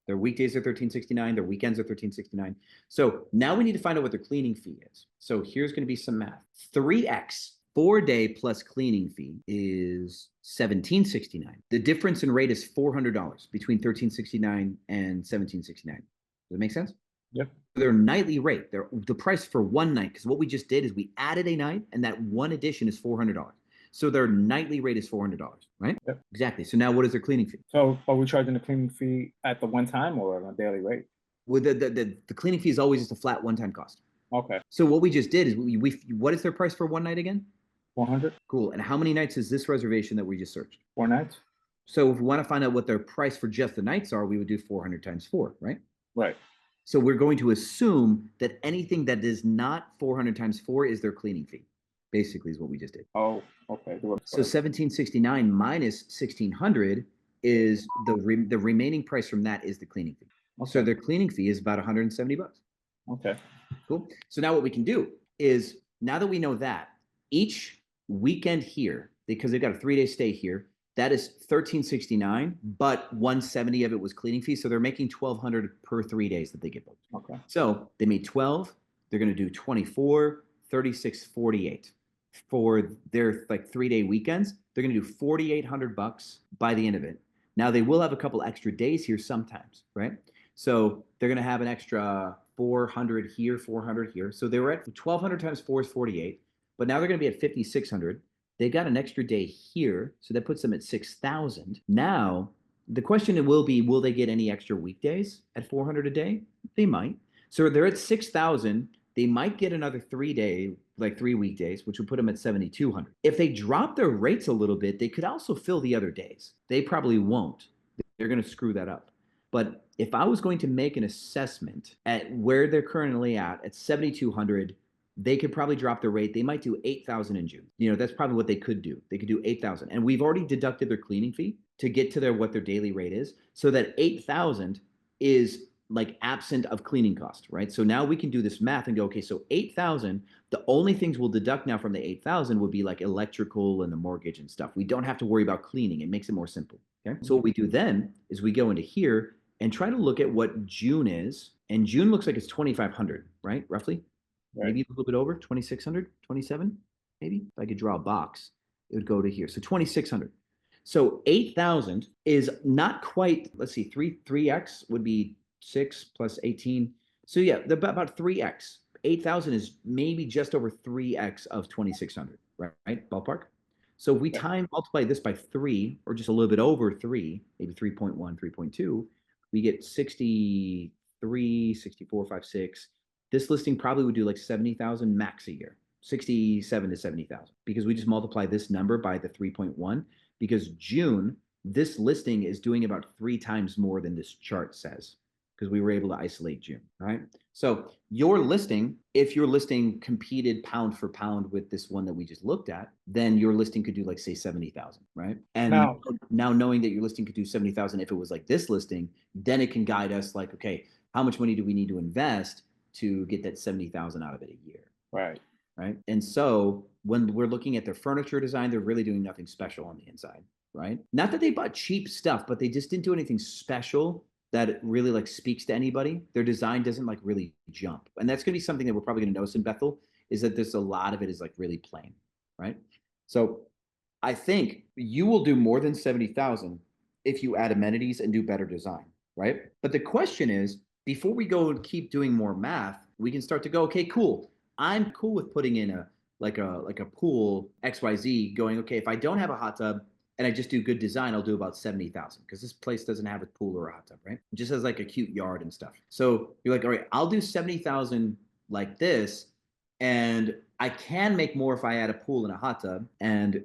Their weekdays are $13.69, their weekends are $13.69. So now we need to find out what their cleaning fee is. So here's going to be some math. 3x 4-day plus cleaning fee is $17.69. The difference in rate is $400 between $13.69 and $17.69. Does it make sense? Yep. Their nightly rate, the price for one night, because what we just did is we added a night and that one addition is $400. So their nightly rate is $400, right? Yep. Exactly. So now what is their cleaning fee? So are we charging the cleaning fee at the one time or on a daily rate? Well, the cleaning fee is always just a flat one-time cost. Okay. So what we just did is we what is their price for one night again? 400. Cool. And how many nights is this reservation that we just searched? 4 nights. So if we want to find out what their price for just the nights are, we would do 400 times 4, right? Right. So we're going to assume that anything that is not 400 times 4 is their cleaning fee, basically is what we just did. Oh, okay. So 1769 minus 1600 is the remaining price from that is the cleaning fee. Okay. So their cleaning fee is about $170. Okay. Cool. So now what we can do is, now that we know that, each weekend here, because they've got a 3-day stay here, that is $13.69, but $170 of it was cleaning fee. So they're making $1,200 per 3 days that they get booked. Okay. So they made 12. They're going to do 24, 36, 48 for their 3-day weekends. They're going to do $4,800 by the end of it. Now they will have a couple extra days here sometimes, right? So they're going to have an extra 400 here, 400 here. So they were at 1,200 times 4 is 48, but now they're going to be at 5,600. They got an extra day here, so that puts them at 6,000. Now, the question will be, will they get any extra weekdays at 400 a day? They might. So they're at 6,000. They might get another 3 weekdays, which would put them at 7,200. If they drop their rates a little bit, they could also fill the other days. They probably won't. They're going to screw that up. But if I was going to make an assessment at where they're currently at 7,200, they could probably drop their rate. They might do 8,000 in June. That's probably what they could do. They could do 8,000. And we've already deducted their cleaning fee to get to what their daily rate is. So that 8,000 is absent of cleaning cost, right? So now we can do this math and go, okay, so 8,000, the only things we'll deduct now from the 8,000 would be electrical and the mortgage and stuff. We don't have to worry about cleaning. It makes it more simple. Okay. So what we do then is we go into here and try to look at what June is. And June looks like it's 2,500, right? Roughly. Right. Maybe a little bit over 2,600, 27, maybe. If I could draw a box, it would go to here. So 2,600. So 8,000 is not quite, let's see, 3x would be 6 plus 18. So yeah, about 3x. 8,000 is maybe just over 3x of 2,600, right? Ballpark. So if we multiply this by 3, or just a little bit over 3, maybe 3.1, 3.2, we get 63, 64, 5, 6. This listing probably would do like 70,000 max a year, 67 to 70,000, because we just multiply this number by the 3.1, because June, this listing is doing about 3 times more than this chart says, because we were able to isolate June, right? So your listing, if your listing competed pound for pound with this one that we just looked at, then your listing could do like, say, 70,000, right? And now knowing that your listing could do 70,000, if it was like this listing, then it can guide us like, okay, how much money do we need to invest to get that 70,000 out of it a year? Right. Right. And so when we're looking at their furniture design, they're really doing nothing special on the inside, right? Not that they bought cheap stuff, but they just didn't do anything special that really like speaks to anybody. Their design doesn't like really jump. And that's going to be something that we're probably going to notice in Bethel, is that there's a lot of it is like really plain, right? So I think you will do more than 70,000 if you add amenities and do better design, right? But the question is, before we go and keep doing more math, we can start to go, okay, cool. I'm cool with putting in a pool XYZ, going, okay, if I don't have a hot tub and I just do good design, I'll do about 70,000, because this place doesn't have a pool or a hot tub, right? It just has like a cute yard and stuff. So you're like, all right, I'll do 70,000 like this, and I can make more if I add a pool and a hot tub. And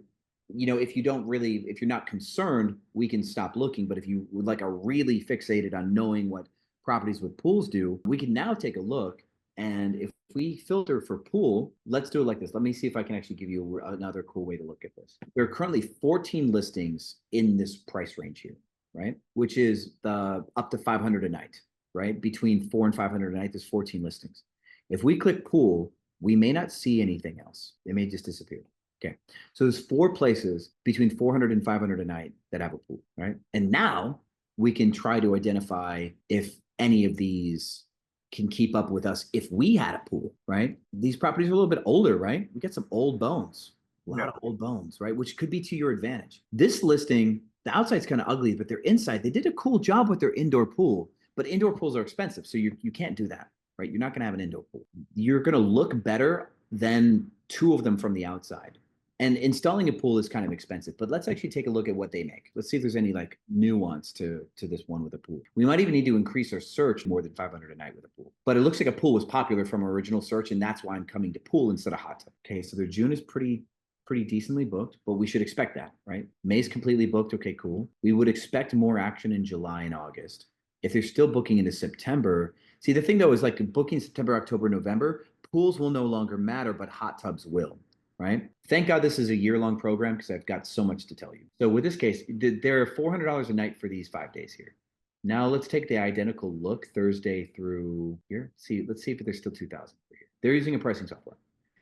if you're not concerned, we can stop looking. But if you would like are really fixated on knowing what properties with pools do, we can now take a look. And if we filter for pool, let's do it like this. Let me see if I can actually give you another cool way to look at this. There are currently 14 listings in this price range here, right? Which is the up to 500 a night, right? Between 400 and 500 a night, there's 14 listings. If we click pool, we may not see anything else. It may just disappear. Okay. So there's 4 places between 400 and 500 a night that have a pool, right? And now we can try to identify if any of these can keep up with us if we had a pool, right? These properties are a little bit older, right? We got some old bones, a lot of old bones, right? Which could be to your advantage. This listing, the outside's kind of ugly, but their inside, they did a cool job with their indoor pool, but indoor pools are expensive. So you can't do that, right? You're not going to have an indoor pool. You're going to look better than 2 of them from the outside. And installing a pool is kind of expensive, but let's actually take a look at what they make. Let's see if there's any like nuance to this one with a pool. We might even need to increase our search more than 500 a night with a pool. But it looks like a pool was popular from our original search, and that's why I'm coming to pool instead of hot tub. Okay, so their June is pretty decently booked, but we should expect that, right? May's completely booked. Okay, cool. We would expect more action in July and August. If they're still booking into September, see, the thing though is like booking September, October, November, pools will no longer matter, but hot tubs will. Right? Thank God this is a year-long program, because I've got so much to tell you. So with this case, there are $400 a night for these 5 days here. Now let's take the identical look Thursday through here. Let's see if there's still 2,000 here. They're using a pricing software.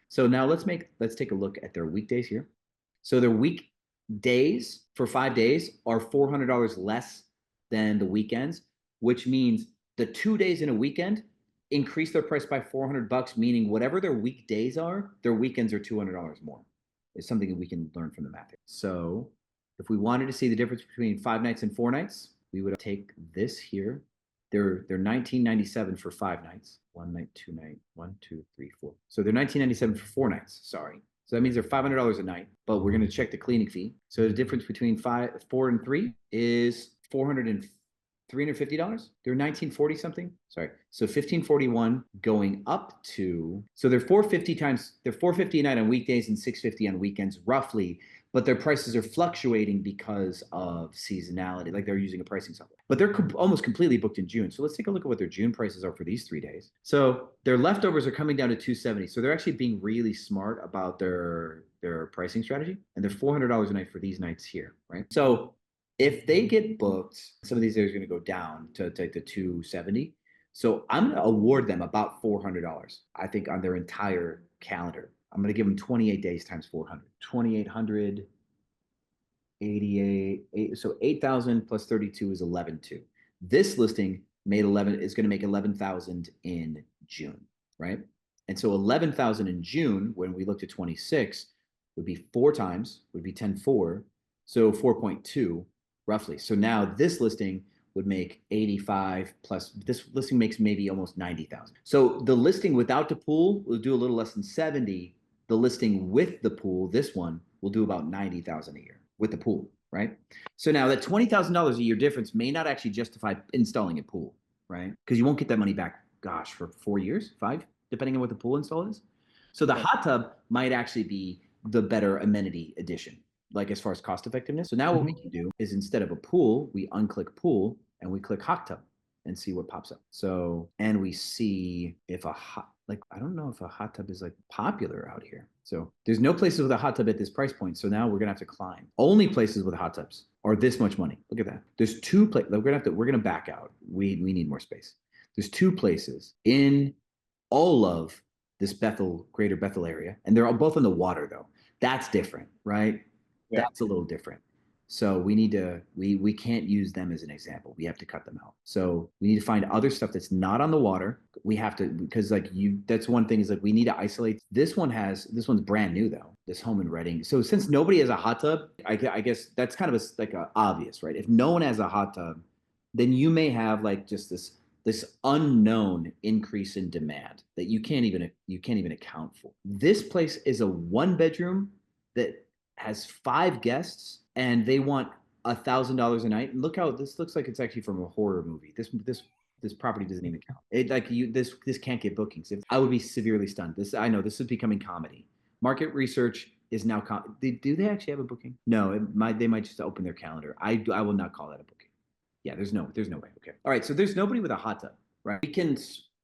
So now let's take a look at their weekdays here. So their weekdays for 5 days are $400 less than the weekends, which means the 2 days in a weekend increase their price by $400, meaning whatever their weekdays are, their weekends are $200 more. It's something that we can learn from the math here. So if we wanted to see the difference between 5 nights and 4 nights, we would take this here. They're $19.97 for 5 nights. 1 night, 2 night, 1, 2, 3, 4. So they're $19.97 for 4 nights. Sorry. So that means they're $500 a night, but we're going to check the cleaning fee. So the difference between 4 and 3 is $350. They're 1940 something. Sorry. So 1541 going up to, so they're 450 a night on weekdays and 650 on weekends roughly, but their prices are fluctuating because of seasonality. Like they're using a pricing software, but they're almost completely booked in June. So let's take a look at what their June prices are for these 3 days. So their leftovers are coming down to 270. So they're actually being really smart about their pricing strategy, and they're $400 a night for these nights here, right? So if they get booked, some of these days are going to go down to the 270. So I'm going to award them about $400, I think, on their entire calendar. I'm going to give them 28 days times 400. 2,800, 88, so 8,000 plus 32 is 11,200. This listing is going to make 11,000 in June, right? And so 11,000 in June, when we looked at 26, would be 4 times, would be 10.4, so 4.2 roughly. So now this listing would make 85 plus, this listing makes maybe almost 90,000. So the listing without the pool will do a little less than 70, The listing with the pool, this one will do about 90,000 a year with the pool, right? So now that $20,000 a year difference may not actually justify installing a pool, right? Because you won't get that money back, gosh, for 4 years, 5, depending on what the pool install is. So the hot tub might actually be the better amenity addition, like as far as cost effectiveness. So now what we can do is instead of a pool, we unclick pool and we click hot tub and see what pops up. So, and we see if a hot, like, I don't know if a hot tub is like popular out here. So there's no places with a hot tub at this price point. So now we're gonna have to climb. Only places with hot tubs are this much money. Look at that. There's 2 places. We're gonna back out. We need more space. There's 2 places in all of this greater Bethel area. And they're all both in the water though. That's different, right? Yeah. That's a little different. So we need to, we can't use them as an example. We have to cut them out. So we need to find other stuff that's not on the water. We have to, because like that's one thing is like, we need to isolate. This one's brand new though, this home in Reading. So since nobody has a hot tub, I guess that's kind of like a obvious, right? If no one has a hot tub, then you may have like just this unknown increase in demand that you can't even account for. This place is a 1-bedroom that has 5 guests and they want $1,000 a night. And look how this looks like it's actually from a horror movie. This property doesn't even count. This can't get bookings. I would be severely stunned. I know this is becoming comedy. Market research is now do they actually have a booking? No, they might just open their calendar. I will not call that a booking. Yeah, there's no way. Okay. All right. So there's nobody with a hot tub, right?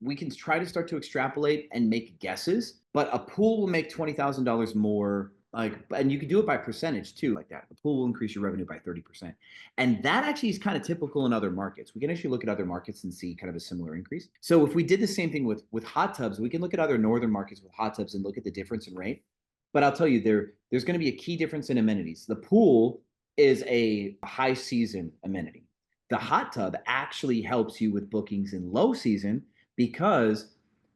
We can try to start to extrapolate and make guesses, but a pool will make $20,000 more. And you can do it by percentage too, like that. A pool will increase your revenue by 30%. And that actually is kind of typical in other markets. We can actually look at other markets and see kind of a similar increase. So if we did the same thing with hot tubs, we can look at other northern markets with hot tubs and look at the difference in rate. But I'll tell you, there's going to be a key difference in amenities. The pool is a high season amenity. The hot tub actually helps you with bookings in low season because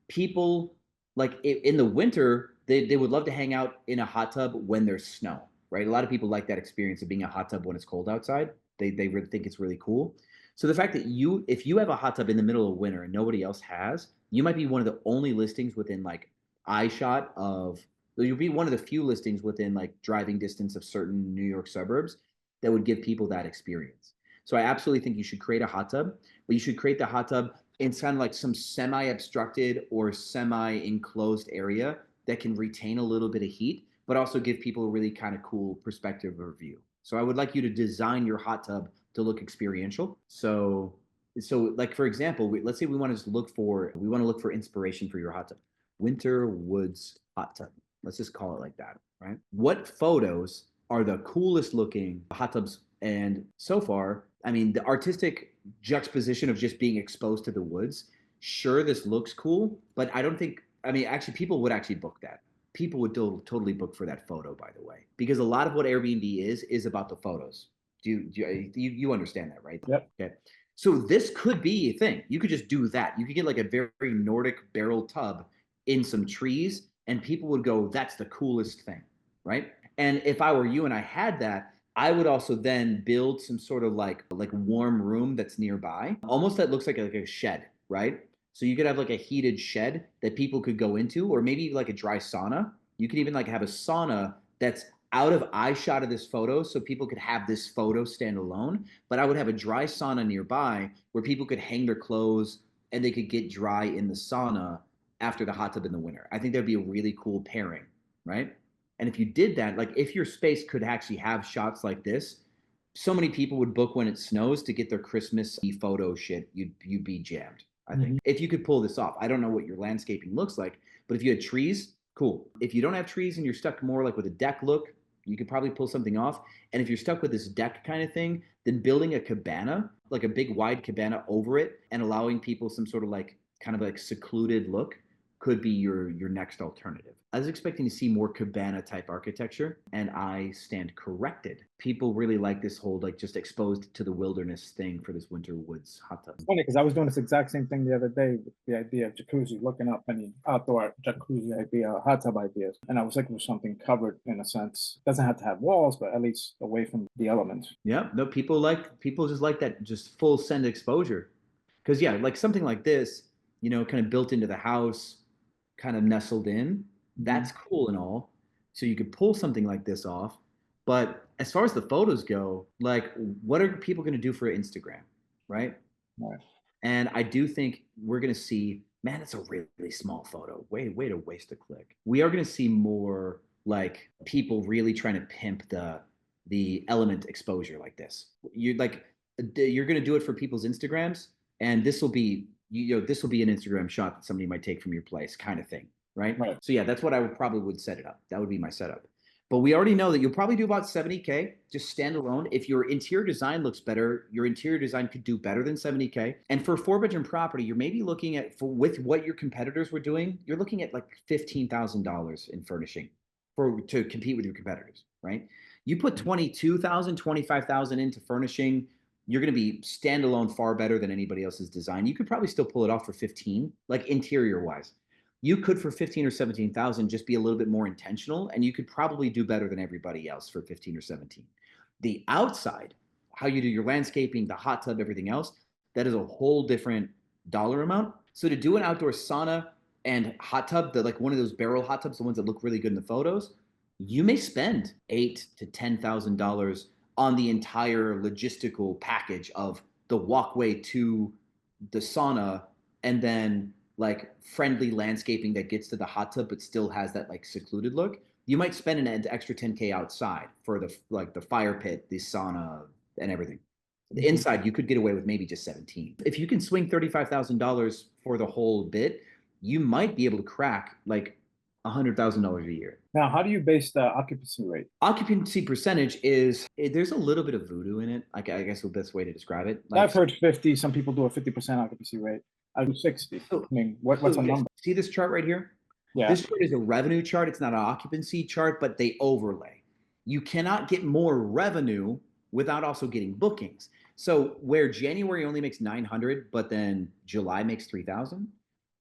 people, like in the winter, they would love to hang out in a hot tub when there's snow, right? A lot of people like that experience of being in a hot tub when it's cold outside. They really think it's really cool. So the fact that if you have a hot tub in the middle of winter and nobody else has, you might be one of the only listings within like you'll be one of the few listings within like driving distance of certain New York suburbs that would give people that experience. So I absolutely think you should create a hot tub, but you should create the hot tub in kind of like some semi-obstructed or semi-enclosed area that can retain a little bit of heat, but also give people a really kind of cool perspective or view. So I would like you to design your hot tub to look experiential. So like for example, let's say we want to look for inspiration for your hot tub. Winter Woods hot tub. Let's just call it like that, right? What photos are the coolest looking hot tubs? And so far, I mean, the artistic juxtaposition of just being exposed to the woods, sure, this looks cool, but actually people would actually book that. People would totally book for that photo, by the way, because a lot of what Airbnb is about the photos. You understand that, right? Yep. Okay. So this could be a thing. You could just do that. You could get like a very Nordic barrel tub in some trees and people would go, that's the coolest thing, right? And if I were you and I had that, I would also then build some sort of like warm room that's nearby, almost that looks like a shed, right? So you could have like a heated shed that people could go into, or maybe like a dry sauna. You could even like have a sauna that's out of eye shot of this photo, so people could have this photo stand alone. But I would have a dry sauna nearby where people could hang their clothes and they could get dry in the sauna after the hot tub in the winter. I think that'd be a really cool pairing, right? And if you did that, like if your space could actually have shots like this, so many people would book when it snows to get their Christmas photo shit. You'd be jammed, I think. If you could pull this off. I don't know what your landscaping looks like, but if you had trees, cool. If you don't have trees and you're stuck more like with a deck look, you could probably pull something off. And if you're stuck with this deck kind of thing, then building a cabana, like a big wide cabana over it and allowing people some sort of like kind of like secluded look could be your next alternative. I was expecting to see more cabana type architecture, and I stand corrected. People really like this whole like just exposed to the wilderness thing for this Winter Woods hot tub. It's funny because I was doing this exact same thing the other day with the idea of jacuzzi, looking up any outdoor jacuzzi idea, hot tub ideas. And I was looking for something covered in a sense. It doesn't have to have walls, but at least away from the elements. Yeah, no, people just like that just full send exposure. Because yeah, like something like this, kind of built into the house, kind of nestled in, That's cool and all. So you could pull something like this off. But as far as the photos go, like what are people going to do for Instagram, right? Right. And I do think we're going to see, man, it's a really small photo. Way to waste a click. We are going to see more like people really trying to pimp the element exposure like this. You're going to do it for people's Instagrams, and this will be this will be an Instagram shot that somebody might take from your place, kind of thing, right? Right. So yeah, that's what I would set it up. That would be my setup. But we already know that you'll probably do about 70K just standalone. If your interior design looks better, your interior design could do better than 70K. And for a 4-bedroom property, you're maybe looking at, with what your competitors were doing, you're looking at like $15,000 in furnishing to compete with your competitors, right? You put 22,000, 25,000 into furnishing, you're going to be standalone far better than anybody else's design. You could probably still pull it off for 15, like interior wise. You could for 15 or 17,000 just be a little bit more intentional, and you could probably do better than everybody else for 15 or 17. The outside, how you do your landscaping, the hot tub, everything else, that is a whole different dollar amount. So to do an outdoor sauna and hot tub, like one of those barrel hot tubs, the ones that look really good in the photos, you may spend $8,000 to $10,000 on the entire logistical package of the walkway to the sauna, and then like friendly landscaping that gets to the hot tub but still has that like secluded look. You might spend an extra 10K outside for the fire pit, the sauna, and everything. The inside you could get away with maybe just 17. If you can swing $35,000 for the whole bit, you might be able to crack like $100,000 a year. Now, how do you base the occupancy rate? Occupancy percentage is, there's a little bit of voodoo in it. I guess the best way to describe it. Like, I've heard 50. Some people do a 50% occupancy rate. I do 60. I mean, what's a number? See this chart right here? Yeah. This chart is a revenue chart. It's not an occupancy chart, but they overlay. You cannot get more revenue without also getting bookings. So where January only makes 900, but then July makes 3,000,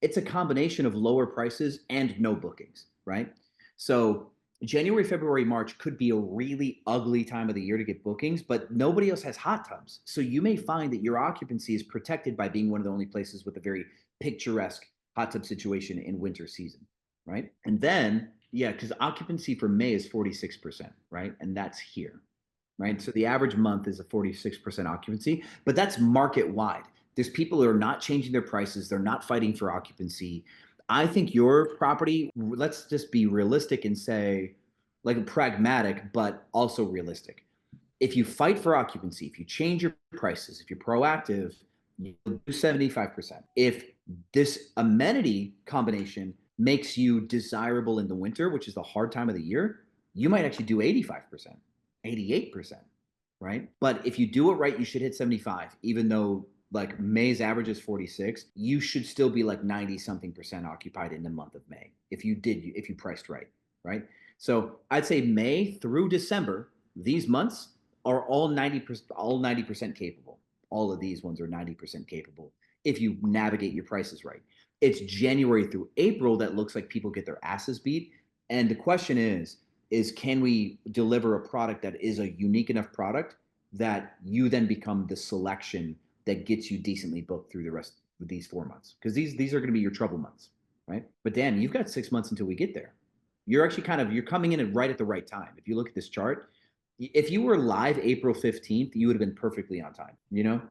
it's a combination of lower prices and no bookings, right? So January, February, March could be a really ugly time of the year to get bookings, but nobody else has hot tubs. So you may find that your occupancy is protected by being one of the only places with a very picturesque hot tub situation in winter season, right? And then, yeah, because occupancy for May is 46%, right? And that's here, right? So the average month is a 46% occupancy, but that's market wide. There's people who are not changing their prices. They're not fighting for occupancy. I think your property, let's just be realistic and say, like pragmatic, but also realistic. If you fight for occupancy, if you change your prices, if you're proactive, you'll do 75%. If this amenity combination makes you desirable in the winter, which is the hard time of the year, you might actually do 85%, 88%, right? But if you do it right, you should hit 75, even though like May's average is 46, you should still be like 90 something percent occupied in the month of May if you priced right, right? So I'd say May through December, these months are all 90% capable. All of these ones are 90% capable if you navigate your prices right. It's January through April that looks like people get their asses beat. And the question is can we deliver a product that is a unique enough product that you then become the selection that gets you decently booked through the rest of these 4 months? Because these are going to be your trouble months, right? But Dan, you've got 6 months until we get there. You're actually you're coming in right at the right time. If you look at this chart, if you were live April 15th, you would have been perfectly on time, you know?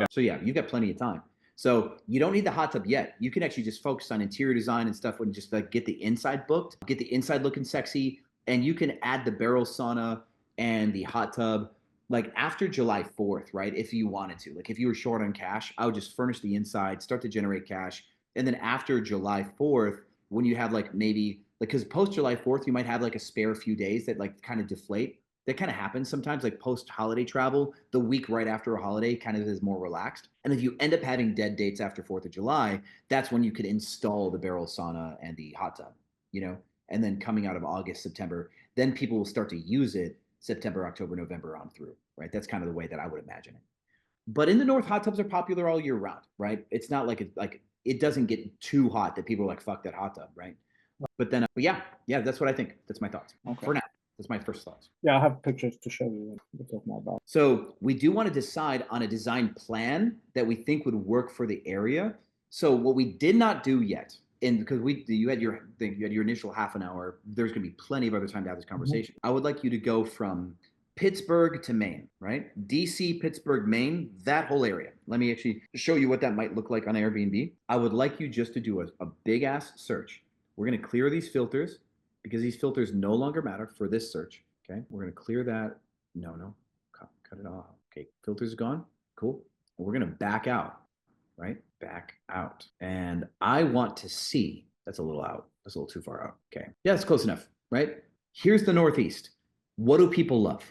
So yeah, you've got plenty of time. So you don't need the hot tub yet. You can actually just focus on interior design and stuff and just like get the inside booked, get the inside looking sexy, and you can add the barrel sauna and the hot tub like after July 4th, right? If you wanted to, like if you were short on cash, I would just furnish the inside, start to generate cash. And then after July 4th, when you have like maybe, like, because post July 4th, you might have like a spare few days that like kind of deflate. That kind of happens sometimes, like post holiday travel, the week right after a holiday kind of is more relaxed. And if you end up having dead dates after 4th of July, that's when you could install the barrel sauna and the hot tub, you know? And then coming out of August, September, then people will start to use it September, October, November on through, right? That's kind of the way that I would imagine it. But in the North, hot tubs are popular all year round, right? It's not like it doesn't get too hot that people are like, fuck that hot tub, right? But then, yeah, that's what I think. That's my thoughts for now. That's my first thoughts. Yeah, I have pictures to show you. We'll talk more about. So we do want to decide on a design plan that we think would work for the area. So what we did not do yet and because you had your thing, you had your initial half an hour, there's going to be plenty of other time to have this conversation. I would like you to go from Pittsburgh to Maine, right? DC, Pittsburgh, Maine, that whole area. Let me actually show you what that might look like on Airbnb. I would like you just to do a big ass search. We're going to clear these filters because these filters no longer matter for this search. Okay. We're going to clear that. No, cut it off. Okay. Filters gone. Cool. And we're going to back out, right? Back out. And I want to see, that's a little out. That's a little too far out. Okay. Yeah, that's close enough, right? Here's the Northeast. What do people love?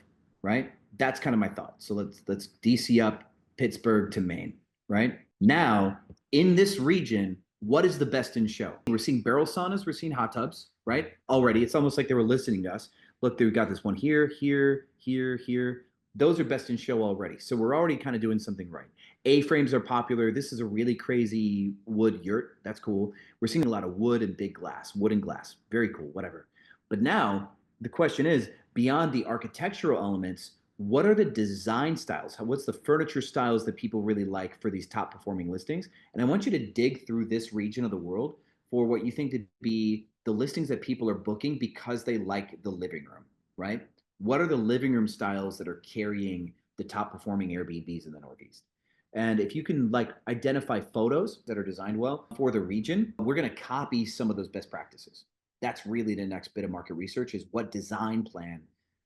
Right? That's kind of my thought. So let's DC up Pittsburgh to Maine, right? Now, in this region, what is the best in show? We're seeing barrel saunas, we're seeing hot tubs, right? Already, it's almost like they were listening to us. Look, we've got this one here, here, here, here. Those are best in show already. So we're already kind of doing something right. A-frames are popular. This is a really crazy wood yurt. That's cool. We're seeing a lot of wood and big glass, wood and glass. Very cool, whatever. But now the question is, beyond the architectural elements, what are the design styles? What's the furniture styles that people really like for these top performing listings? And I want you to dig through this region of the world for what you think to be the listings that people are booking because they like the living room, right? What are the living room styles that are carrying the top performing Airbnbs in the Northeast? And if you can like identify photos that are designed well for the region, we're going to copy some of those best practices. That's really the next bit of market research is what design plan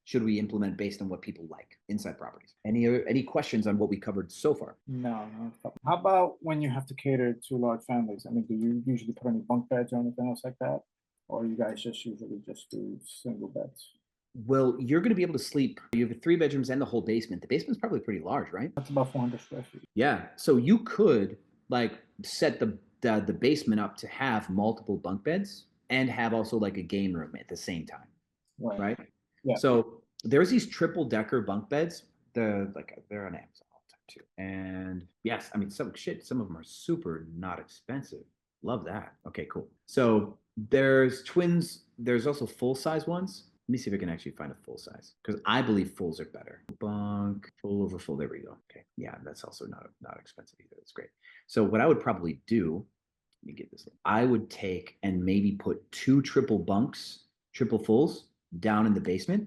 should we implement based on what people like inside properties. Any questions on what we covered so far? No. How about when you have to cater to large families? I mean, do you usually put any bunk beds or anything else like that? Or you guys just usually just do single beds? Well, you're going to be able to sleep. You have 3 bedrooms and the whole basement. The basement's probably pretty large, right? That's about 400 square feet. Yeah. So you could like set the basement up to have multiple bunk beds and have also like a game room at the same time, right? Yeah. So there's these triple decker bunk beds. They're on Amazon all the time too. And yes, I mean some of them are super not expensive. Love that. Okay, cool. So there's twins. There's also full size ones. Let me see if I can actually find a full size because I believe fulls are better. Bunk, full over full. There we go. Okay. Yeah, that's also not expensive either. That's great. So what I would probably do, let me get this. I would take and maybe put 2 triple bunks, triple fulls down in the basement,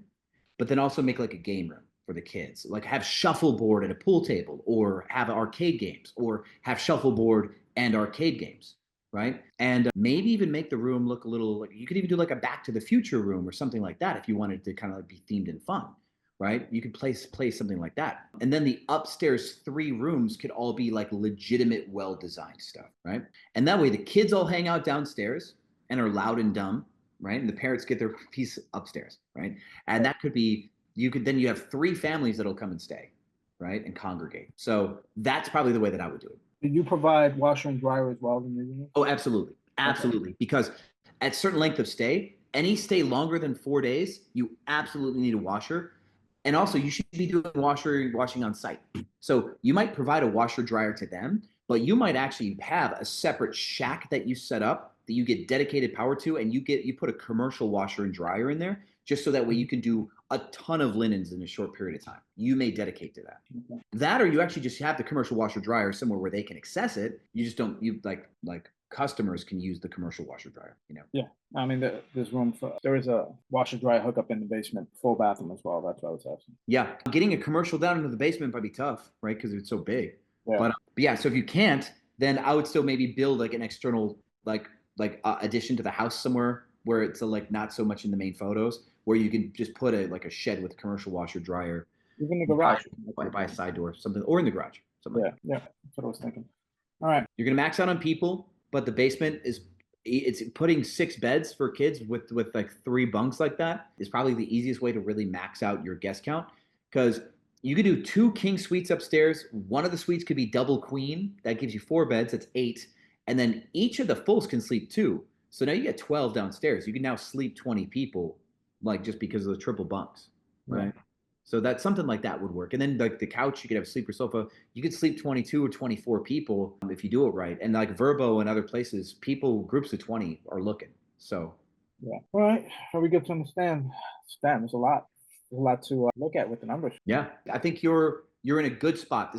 but then also make like a game room for the kids. Like have shuffleboard and a pool table or have arcade games or have shuffleboard and arcade games. Right. And maybe even make the room look a little like you could even do like a Back to the Future room or something like that if you wanted to kind of like be themed and fun. Right. You could play something like that. And then the upstairs 3 rooms could all be like legitimate, well-designed stuff. Right. And that way the kids all hang out downstairs and are loud and dumb. Right. And the parents get their piece upstairs. Right. And that could be you have 3 families that'll come and stay. Right. And congregate. So that's probably the way that I would do it. Do you provide washer and dryer as well in your unit? Oh, absolutely. Absolutely. Okay. Because at certain length of stay, any stay longer than 4 days, you absolutely need a washer. And also you should be doing washing on site. So you might provide a washer dryer to them, but you might actually have a separate shack that you set up that you get dedicated power to, and you put a commercial washer and dryer in there just so that way you can do a ton of linens in a short period of time. You may dedicate to that. Okay. That, or you actually just have the commercial washer dryer somewhere where they can access it. You just don't, like customers can use the commercial washer dryer, you know? Yeah. I mean, there's room for, there is a washer dryer hookup in the basement, full bathroom as well. That's what I was asking. Yeah. Getting a commercial down into the basement might be tough, right? Because it's so big. Yeah. But yeah, so if you can't, then I would still maybe build like an external, addition to the house somewhere where it's like not so much in the main photos, where you can just put a shed with a commercial washer dryer. Even in the garage. By a side door, something, or in the garage. Something. Yeah, that's what I was thinking. All right. You're gonna max out on people, but the basement it's putting 6 beds for kids with like 3 bunks like that is probably the easiest way to really max out your guest count, because you could do 2 king suites upstairs. One of the suites could be double queen. That gives you 4 beds. That's 8. And then each of the fulls can sleep 2. So now you get 12 downstairs. You can now sleep 20 people, like just because of the triple bunks, right? Yeah. So that's something like that would work. And then like the couch, you could have a sleeper sofa. You could sleep 22 or 24 people if you do it right. And like VRBO and other places, groups of 20 are looking. So yeah. All right. Are we good to understand? There's a lot to look at with the numbers. Yeah, I think you're in a good spot.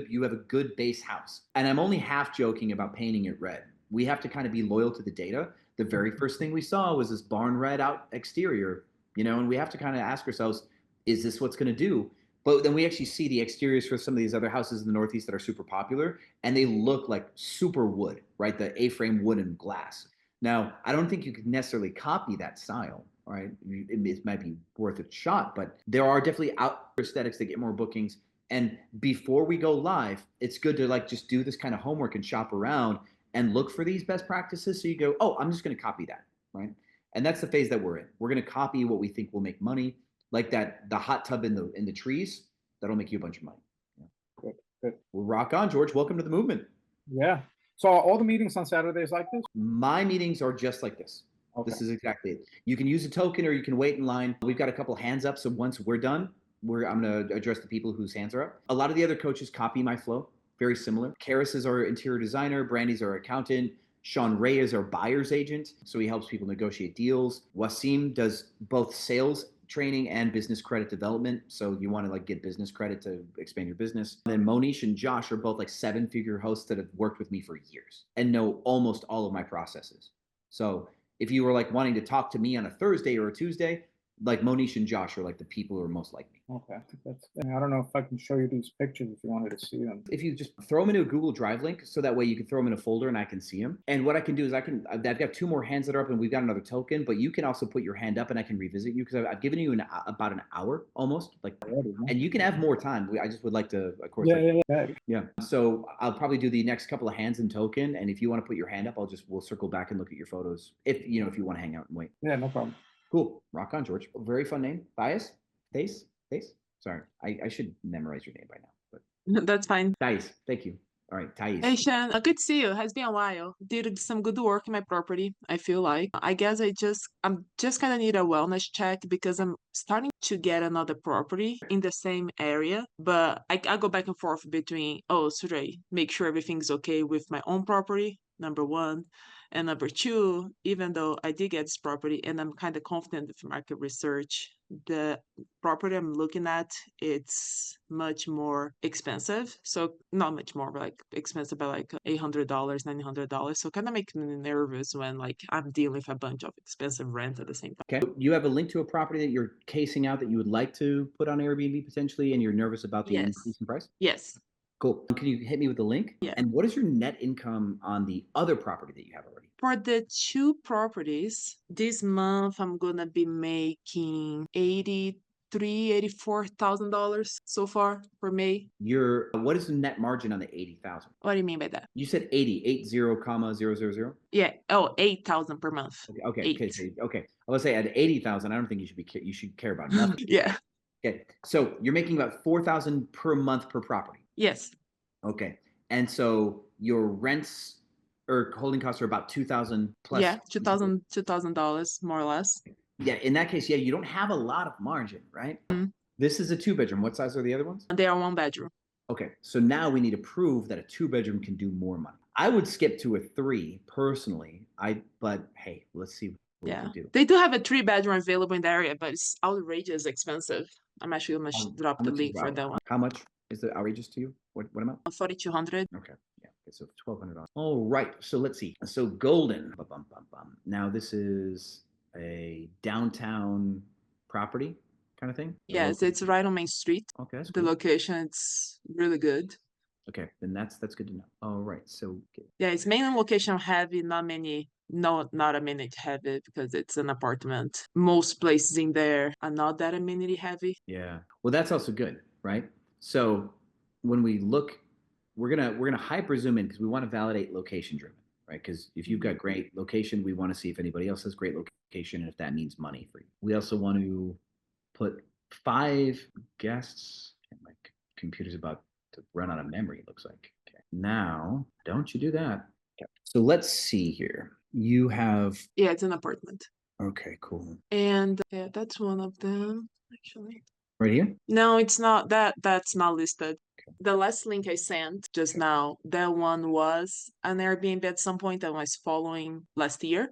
You have a good base house. And I'm only half joking about painting it red, We have to kind of be loyal to the data. The very first thing we saw was this barn red out exterior, and we have to kind of ask ourselves, is this what's going to do? But then we actually see the exteriors for some of these other houses in the Northeast that are super popular, and they look like super wood, right? The A-frame wood and glass. Now, I don't think you could necessarily copy that style, right? It might be worth a shot, but there are definitely outdoor aesthetics that get more bookings. And before we go live, it's good to like just do this kind of homework and shop around and look for these best practices. So you go, oh, I'm just going to copy that, right? And that's the phase that we're in. We're going to copy what we think will make money, like the hot tub in the trees. That'll make you a bunch of money. Yeah. Good. Well, rock on, George. Welcome to the movement. Yeah. So are all the meetings on Saturdays like this? My meetings are just like this. Okay. This is exactly it. You can use a token or you can wait in line. We've got a couple hands up. So once we're done, I'm going to address the people whose hands are up. A lot of the other coaches copy my flow. Very similar. Karis is our interior designer. Brandy's our accountant. Sean Ray is our buyer's agent. So he helps people negotiate deals. Wasim does both sales training and business credit development. So you want to like get business credit to expand your business. And then Monish and Josh are both like 7-figure hosts that have worked with me for years and know almost all of my processes. So if you were like wanting to talk to me on a Thursday or a Tuesday, like Monish and Josh are like the people who are most like me. Okay. I don't know if I can show you these pictures if you wanted to see them. If you just throw them into a Google Drive link, so that way you can throw them in a folder and I can see them. And what I can do is I've got 2 more hands that are up and we've got another token, but you can also put your hand up and I can revisit you because I've given you about an hour almost, like, and you can have more time. I just would like to, of course. Yeah. So I'll probably do the next couple of hands and token. And if you want to put your hand up, we'll circle back and look at your photos if you want to hang out and wait. Yeah, no problem. Cool. Rock on, George. Very fun name. Thais? Sorry. I should memorize your name by now. But That's fine. Thais. Thank you. All right, Thais. Hey, Shan, good to see you. Has been a while. Did some good work in my property, I feel like. I guess I'm just kind of need a wellness check because I'm starting to get another property in the same area. But I go back and forth between, should I make sure everything's okay with my own property, number one. And number two, even though I did get this property and I'm kind of confident with market research, the property I'm looking at, it's much more expensive. So not much more, but like expensive by like $800, $900. So kind of makes me nervous when like I'm dealing with a bunch of expensive rent at the same time. Okay. You have a link to a property that you're casing out that you would like to put on Airbnb potentially, and you're nervous about the increase in price? Yes. Cool. Can you hit me with the link? Yeah. And what is your net income on the other property that you have already? For the 2 properties, this month I'm gonna be making $84,000 so far for May. What is the net margin on the 80,000? What do you mean by that? You said 80,000. Yeah. 8,000 per month. Okay. Eight. Okay. I was say at 80,000, I don't think you should care about nothing. Yeah. Okay. So you're making about 4,000 per month per property. Yes. Okay. And so your rents or holding costs are about 2,000 plus. Yeah, $2,000 more or less. Yeah, in that case, you don't have a lot of margin, right? Mm-hmm. This is a 2-bedroom. What size are the other ones? They are 1 bedroom. Okay, so now we need to prove that a 2-bedroom can do more money. I would skip to a 3 personally. But hey, let's see what we can do. They do have a 3-bedroom available in the area, but it's outrageous expensive. I'm actually gonna drop the link for that one. How much is the outrageous to you? What amount? $4,200. Okay. Yeah. Okay, so $1,200. All right. So let's see. So Golden. Now this is a downtown property kind of thing. Yes, it's right on Main Street. Okay. That's The cool. location, it's really good. Okay, then that's good to know. All right. So Yeah, it's mainly location heavy, not amenity heavy because it's an apartment. Most places in there are not that amenity heavy. yeah. Well, that's also good, right? So when we look, we're gonna hyper zoom in because we want to validate location driven, right? Because if you've got great location, we want to see if anybody else has great location and if that means money for you. We also want to put 5 guests. My computer's about to run out of memory, it looks like. Okay. Now, don't you do that. Okay. So let's see here. You have. Yeah, it's an apartment. Okay, cool. And yeah, that's one of them, actually. Right here? No, it's not that's not listed. Okay. The last link I sent just now, that one was an Airbnb at some point I was following last year.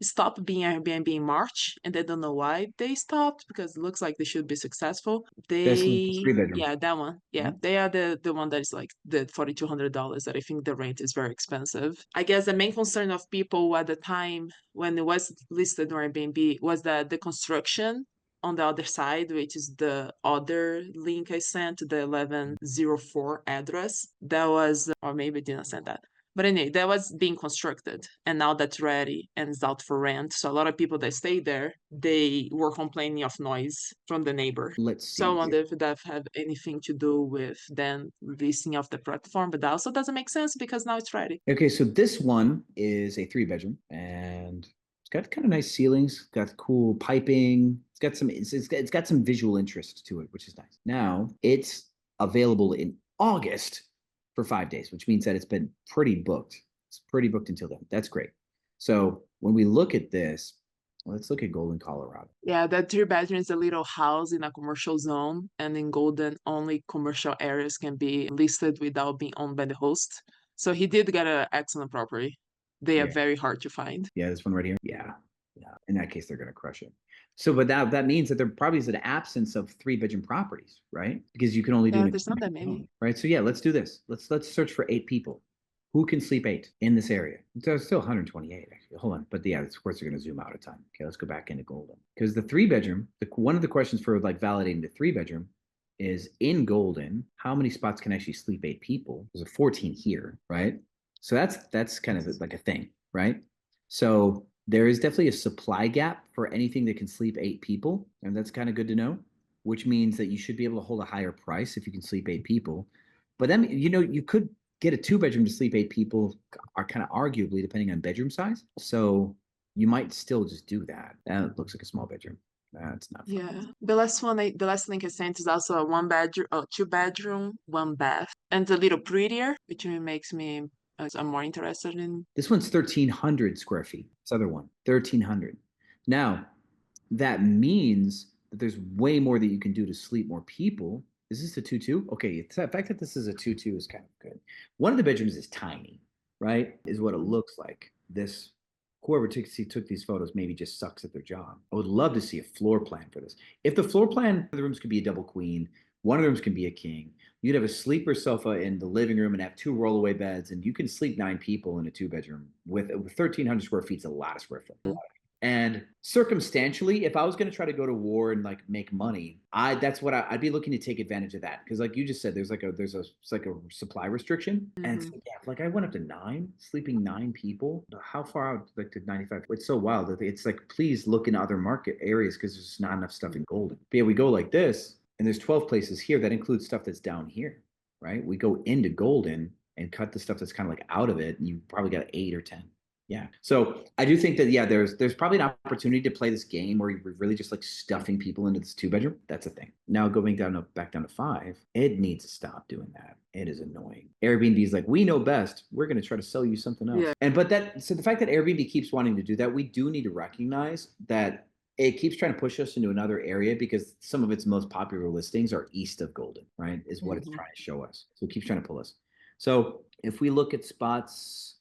stopped being Airbnb in March, and they don't know why they stopped because it looks like they should be successful. This was the They, 3 bedroom. yeah, that one. Yeah, they are the one that is like the $4,200 that I think the rent is very expensive. I guess the main concern of people at the time when it was listed on Airbnb was that the construction on the other side, which is the other link I sent, the 1104 address, that was, or maybe I didn't send that. But anyway, that was being constructed and now that's ready and it's out for rent. So a lot of people that stay there, they were complaining of noise from the neighbor. Let's see. So I wonder if that have anything to do with then releasing of the platform, but that also doesn't make sense because now it's ready. Okay, so this one is a 3 bedroom and it's got kind of nice ceilings, got cool piping. It's got some visual interest to it, which is nice. Now it's available in August for 5 days, which means that it's been pretty booked. It's pretty booked until then. That's great. So when we look at this, let's look at Golden, Colorado. Yeah, that 3 bedroom is a little house in a commercial zone, and in Golden, only commercial areas can be listed without being owned by the host. So he did get an excellent property. They are Yeah. very hard to find. Yeah, this one right here. Yeah. In that case, they're going to crush it. So, but that means that there probably is an absence of 3 bedroom properties, right? Because you can only do Yeah, an there's not that expansion many. zone, right? So yeah, let's do this. Let's search for 8 people. Who can sleep 8 in this area? There's still 128 actually. Hold on, but yeah, of course they're going to zoom out of time. Okay, let's go back into Golden because the 3 bedroom. One of the questions for like validating the 3 bedroom is in Golden. How many spots can actually sleep 8 people? There's a 14 here, right? So that's kind of like a thing, right? So there is definitely a supply gap for anything that can sleep 8 people, and that's kind of good to know, which means that you should be able to hold a higher price if you can sleep 8 people. But then, you could get a 2 bedroom to sleep 8 people, are kind of arguably depending on bedroom size. So you might still just do that. That looks like a small bedroom. That's not fun. Yeah, the last link I sent is also a 1 bedroom, 2 bedroom, 1 bath, and it's a little prettier, which makes me I'm more interested in. This one's 1,300 square feet. This other one, 1,300. Now, that means that there's way more that you can do to sleep more people. Is this a 2-2? Okay, the fact that this is a 2-2 is kind of good. One of the bedrooms is tiny, right? Is what it looks like. Whoever took these photos maybe just sucks at their job. I would love to see a floor plan for this. If the floor plan of the rooms could be a double queen, one of the rooms can be a king. You'd have a sleeper sofa in the living room and have 2 rollaway beds, and you can sleep 9 people in a 2 bedroom with 1,300 square feet. Is a lot of square foot. And circumstantially, if I was going to try to go to war and like make money, that's what I'd be looking to take advantage of that. Because like you just said, there's a supply restriction. And so, yeah, like I went up to 9, sleeping 9 people. How far out like to 95? It's so wild that it's like, please look in other market areas because there's not enough stuff in Golden. But yeah, we go like this, and there's 12 places here that includes stuff that's down here, right? We go into Golden and cut the stuff that's kind of like out of it, and you probably got 8 or 10. Yeah. So I do think that, yeah, there's probably an opportunity to play this game where you're really just like stuffing people into this 2 bedroom. That's a thing. Now going back down to 5, it needs to stop doing that. It is annoying. Airbnb is like, we know best. We're going to try to sell you something else. Yeah. So the fact that Airbnb keeps wanting to do that, we do need to recognize that it keeps trying to push us into another area because some of its most popular listings are east of Golden, right? Is what it's trying to show us. So it keeps trying to pull us. So if we look at spots,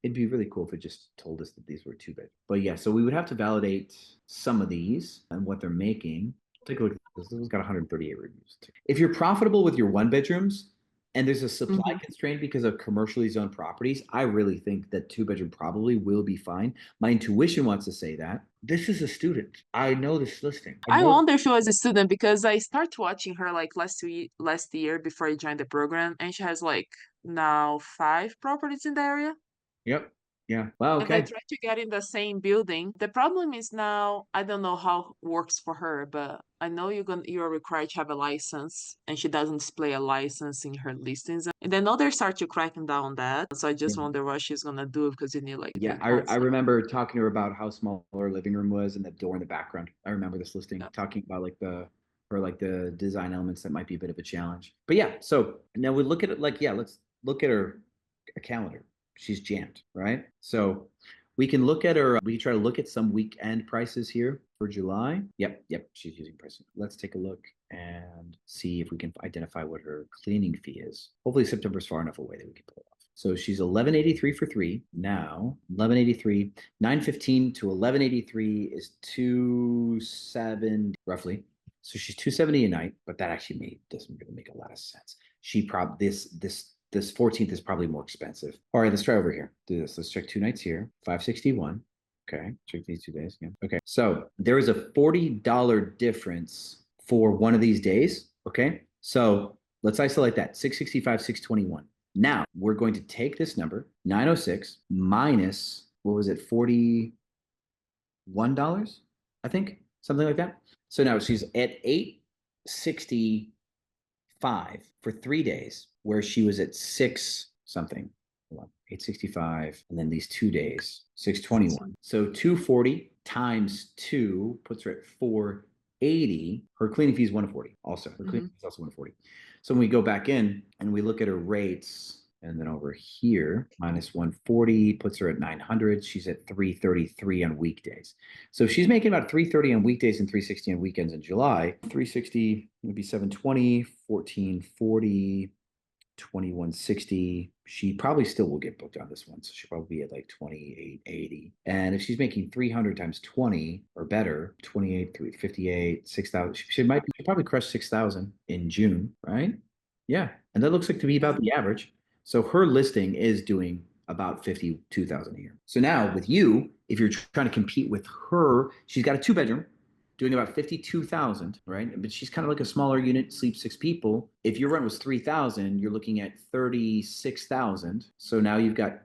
it'd be really cool if it just told us that these were 2 bedrooms. But yeah, so we would have to validate some of these and what they're making. Take a look at this. This one's got 138 reviews. If you're profitable with your 1 bedrooms and there's a supply constraint because of commercially zoned properties, I really think that 2 bedroom probably will be fine. My intuition wants to say that. This is a student. I know this listing. I wonder if she was a student because I started watching her like last year before I joined the program, and she has like now 5 properties in the area. Yep. Yeah. Wow. And I Okay. tried to get in the same building. The problem is now I don't know how it works for her, but I know you're required to have a license, and she doesn't display a license in her listings. And I know they start to cracking down on that. So I just wonder what she's gonna do because you need like Yeah, I remember talking to her about how small her living room was and the door in the background. I remember this listing talking about like the design elements that might be a bit of a challenge. But yeah, so now we look at it like, yeah, let's look at her calendar. She's jammed, right? So we can look at her. We can try to look at some weekend prices here for July. Yep, she's using pricing. Let's take a look and see if we can identify what her cleaning fee is. Hopefully September's far enough away that we can pull it off. So she's 1183 for 3 now. 1183, 915 to 1183 is 270 roughly. So she's 270 a night, but that actually doesn't really make a lot of sense. She this 14th is probably more expensive. All right, let's try over here. Do this. Let's check 2 nights here. 561. Okay, check these 2 days again. Okay, so there is a $40 difference for one of these days. Okay, so let's isolate that 665, 621. Now we're going to take this number 906 minus what was it, $41, I think, something like that. So now she's at 865 for 3 days, where she was at 6 something. 865, and then these 2 days, 621. So 240 times 2 puts her at 480. Her cleaning fee is 140 also. Her cleaning fee is also 140. So when we go back in and we look at her rates, and then over here, minus 140 puts her at 900. She's at 333 on weekdays. So she's making about 330 on weekdays and 360 on weekends in July. 360 would be 720, 1440, 2160. She probably still will get booked on this one. So she'll probably be at like 2880. And if she's making 300 times 20 or better, 28, 358, 6,000, she probably crush 6,000 in June, right? Yeah. And that looks like to be about the average. So her listing is doing about 52,000 a year. So now with you, if you're trying to compete with her, she's got a 2-bedroom doing about 52,000, right? But she's kind of like a smaller unit, sleeps 6 people. If your rent was 3,000, you're looking at 36,000. So now you've got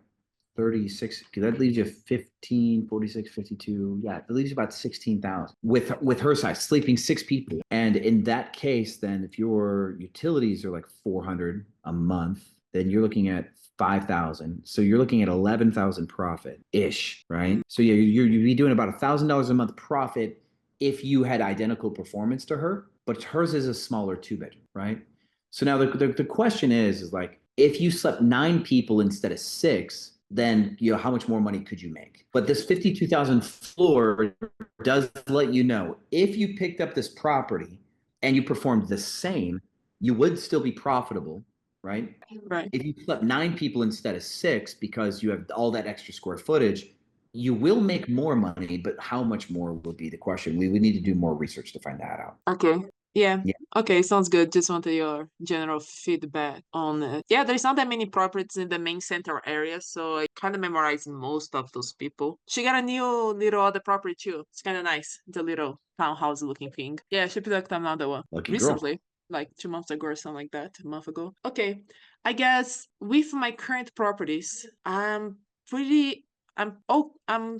36, that leaves you 15, 46, 52. Yeah, that leaves you about 16,000 with her size, sleeping 6 people. And in that case, then if your utilities are like 400 a month, then you're looking at 5,000. So you're looking at 11,000 profit ish, right? So yeah, you'd be doing about $1,000 a month profit if you had identical performance to her, but hers is a smaller 2-bedroom, right? So now the question is like, if you slept 9 people instead of 6, then how much more money could you make? But this 52,000 floor does let you know if you picked up this property and you performed the same, you would still be profitable, right? Right. If you slept 9 people instead of 6 because you have all that extra square footage, you will make more money, but how much more will be the question. We would need to do more research to find that out. Okay. Yeah. Yeah. Okay, sounds good. Just wanted your general feedback on it. Yeah, there's not that many properties in the main center area, so I kind of memorized most of those people. She got a new little other property too. It's kind of nice, the little townhouse looking thing. Yeah, she picked up another one Lucky girl. recently, like 2 months ago or something like that, a month ago. Okay, I guess with my current properties, I'm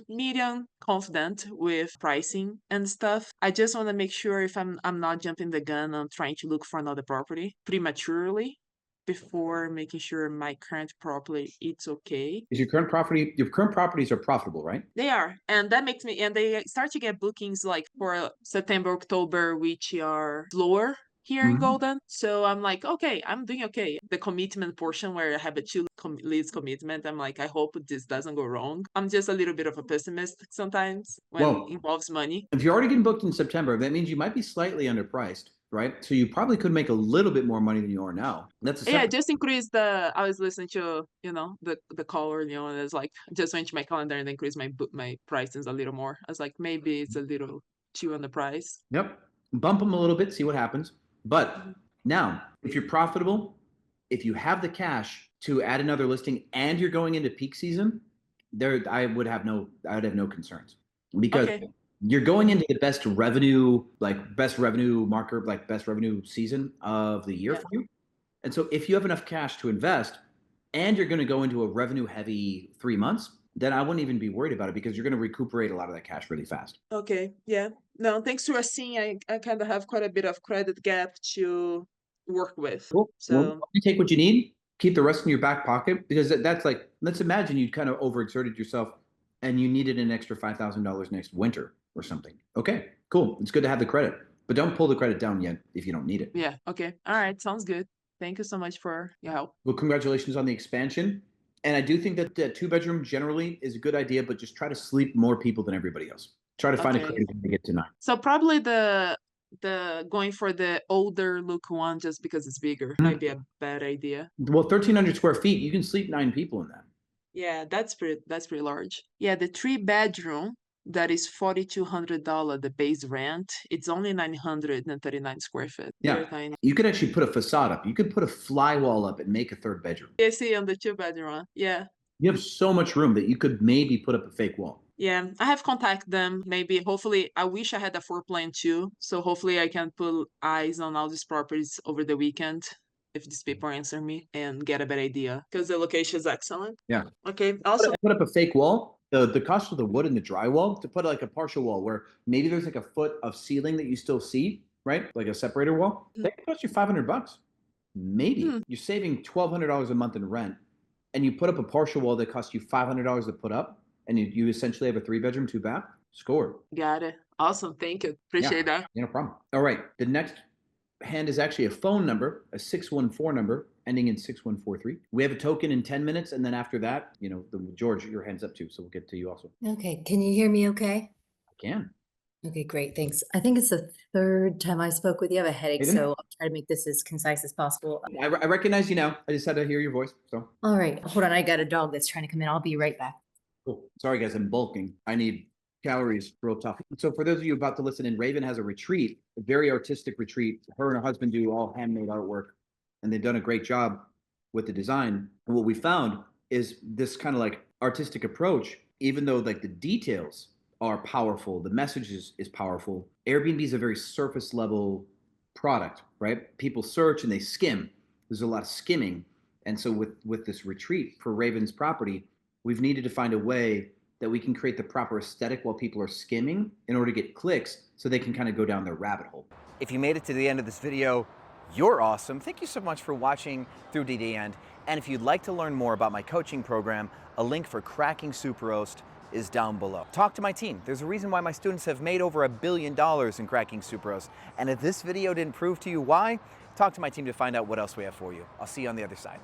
medium confident with pricing and stuff. I just want to make sure if I'm not jumping the gun on trying to look for another property prematurely before making sure my current property it's okay. Is your current properties are profitable, right? They are, and that makes me and they start to get bookings like for September, October, which are lower here in Golden. So I'm like, okay, I'm doing okay. The commitment portion where I have a 2 leads commitment, I'm like, I hope this doesn't go wrong. I'm just a little bit of a pessimist sometimes when Whoa. it involves money. If you're already getting booked in September, that means you might be slightly underpriced, right? So you probably could make a little bit more money than you are now. That's a Yeah, separate. just increase I was listening to, the call earlier on. It's like, just went to my calendar and increase my prices a little more. I was like, maybe it's a little too on the price. Yep. Bump them a little bit, see what happens. But now, if you're profitable, if you have the cash to add another listing and you're going into peak season, I would have no concerns, because Okay. you're going into the best revenue marker, like best revenue season of the year Yeah. for you. And so if you have enough cash to invest and you're going to go into a revenue heavy 3 months, then I wouldn't even be worried about it, because you're going to recuperate a lot of that cash really fast. Okay, yeah. No, thanks to seeing I kind of have quite a bit of credit gap to work with. Cool. Well, So you take what you need, keep the rest in your back pocket, because that's like, let's imagine you kind of overexerted yourself and you needed an extra $5,000 next winter or something. Okay, cool. It's good to have the credit, but don't pull the credit down yet if you don't need it. yeah, okay. All right, sounds good. Thank you so much for your help. Well, congratulations on the expansion. And I do think that the 2-bedroom generally is a good idea, but just try to sleep more people than everybody else. Try to find a Okay. credit to get to 9. So probably going for the older look one just because it's bigger might be a bad idea. Well, 1,300 square feet, you can sleep 9 people in that. Yeah, that's pretty large. Yeah, the 3 bedroom that is $4,200 the base rent. It's only 939 square feet. Yeah. Very tiny. You could actually put a facade up. You could put a fly wall up and make a 3rd bedroom. I see on the 2 bedroom one. Yeah. You have so much room that you could maybe put up a fake wall. Yeah, I have contact them. Maybe, hopefully, I wish I had a floor plan too. So hopefully I can put eyes on all these properties over the weekend if these people answer me and get a better idea because the location is excellent. Yeah. Okay. Also, Put up a fake wall. The cost of the wood and the drywall to put like a partial wall where maybe there's like a foot of ceiling that you still see, right? Like a separator wall. That could cost you $500. Maybe. You're saving $1,200 a month in rent, and you put up a partial wall that costs you $500 to put up, and you essentially have a 3-bedroom, 2-bath. Score. got it. Awesome. Thank you. Appreciate that. Yeah, no problem. All right. The next hand is actually a phone number, a 614 number ending in 6143. We have a token in 10 minutes. And then after that, George, your hand's up too. So we'll get to you also. Okay, can you hear me okay? I can. Okay, great, thanks. I think it's the 3rd time I spoke with you. I have a headache, Hey there. so I'll try to make this as concise as possible. I recognize you now. I just had to hear your voice. So All right, hold on, I got a dog that's trying to come in. I'll be right back. cool. Sorry, guys. I'm bulking. I need calories, real tough. So for those of you about to listen in, Raven has a retreat, a very artistic retreat. Her and her husband do all handmade artwork, and they've done a great job with the design. And what we found is this kind of like artistic approach, even though like the details are powerful, the message is powerful. Airbnb is a very surface level product, right? People search and they skim. There's a lot of skimming. And so with this retreat for Raven's property, we've needed to find a way that we can create the proper aesthetic while people are skimming in order to get clicks so they can kind of go down their rabbit hole. If you made it to the end of this video, you're awesome. Thank you so much for watching through to the end. And if you'd like to learn more about my coaching program, a link for Cracking Superhost is down below. Talk to my team. There's a reason why my students have made over $1 billion in Cracking Superhost. And if this video didn't prove to you why, talk to my team to find out what else we have for you. I'll see you on the other side.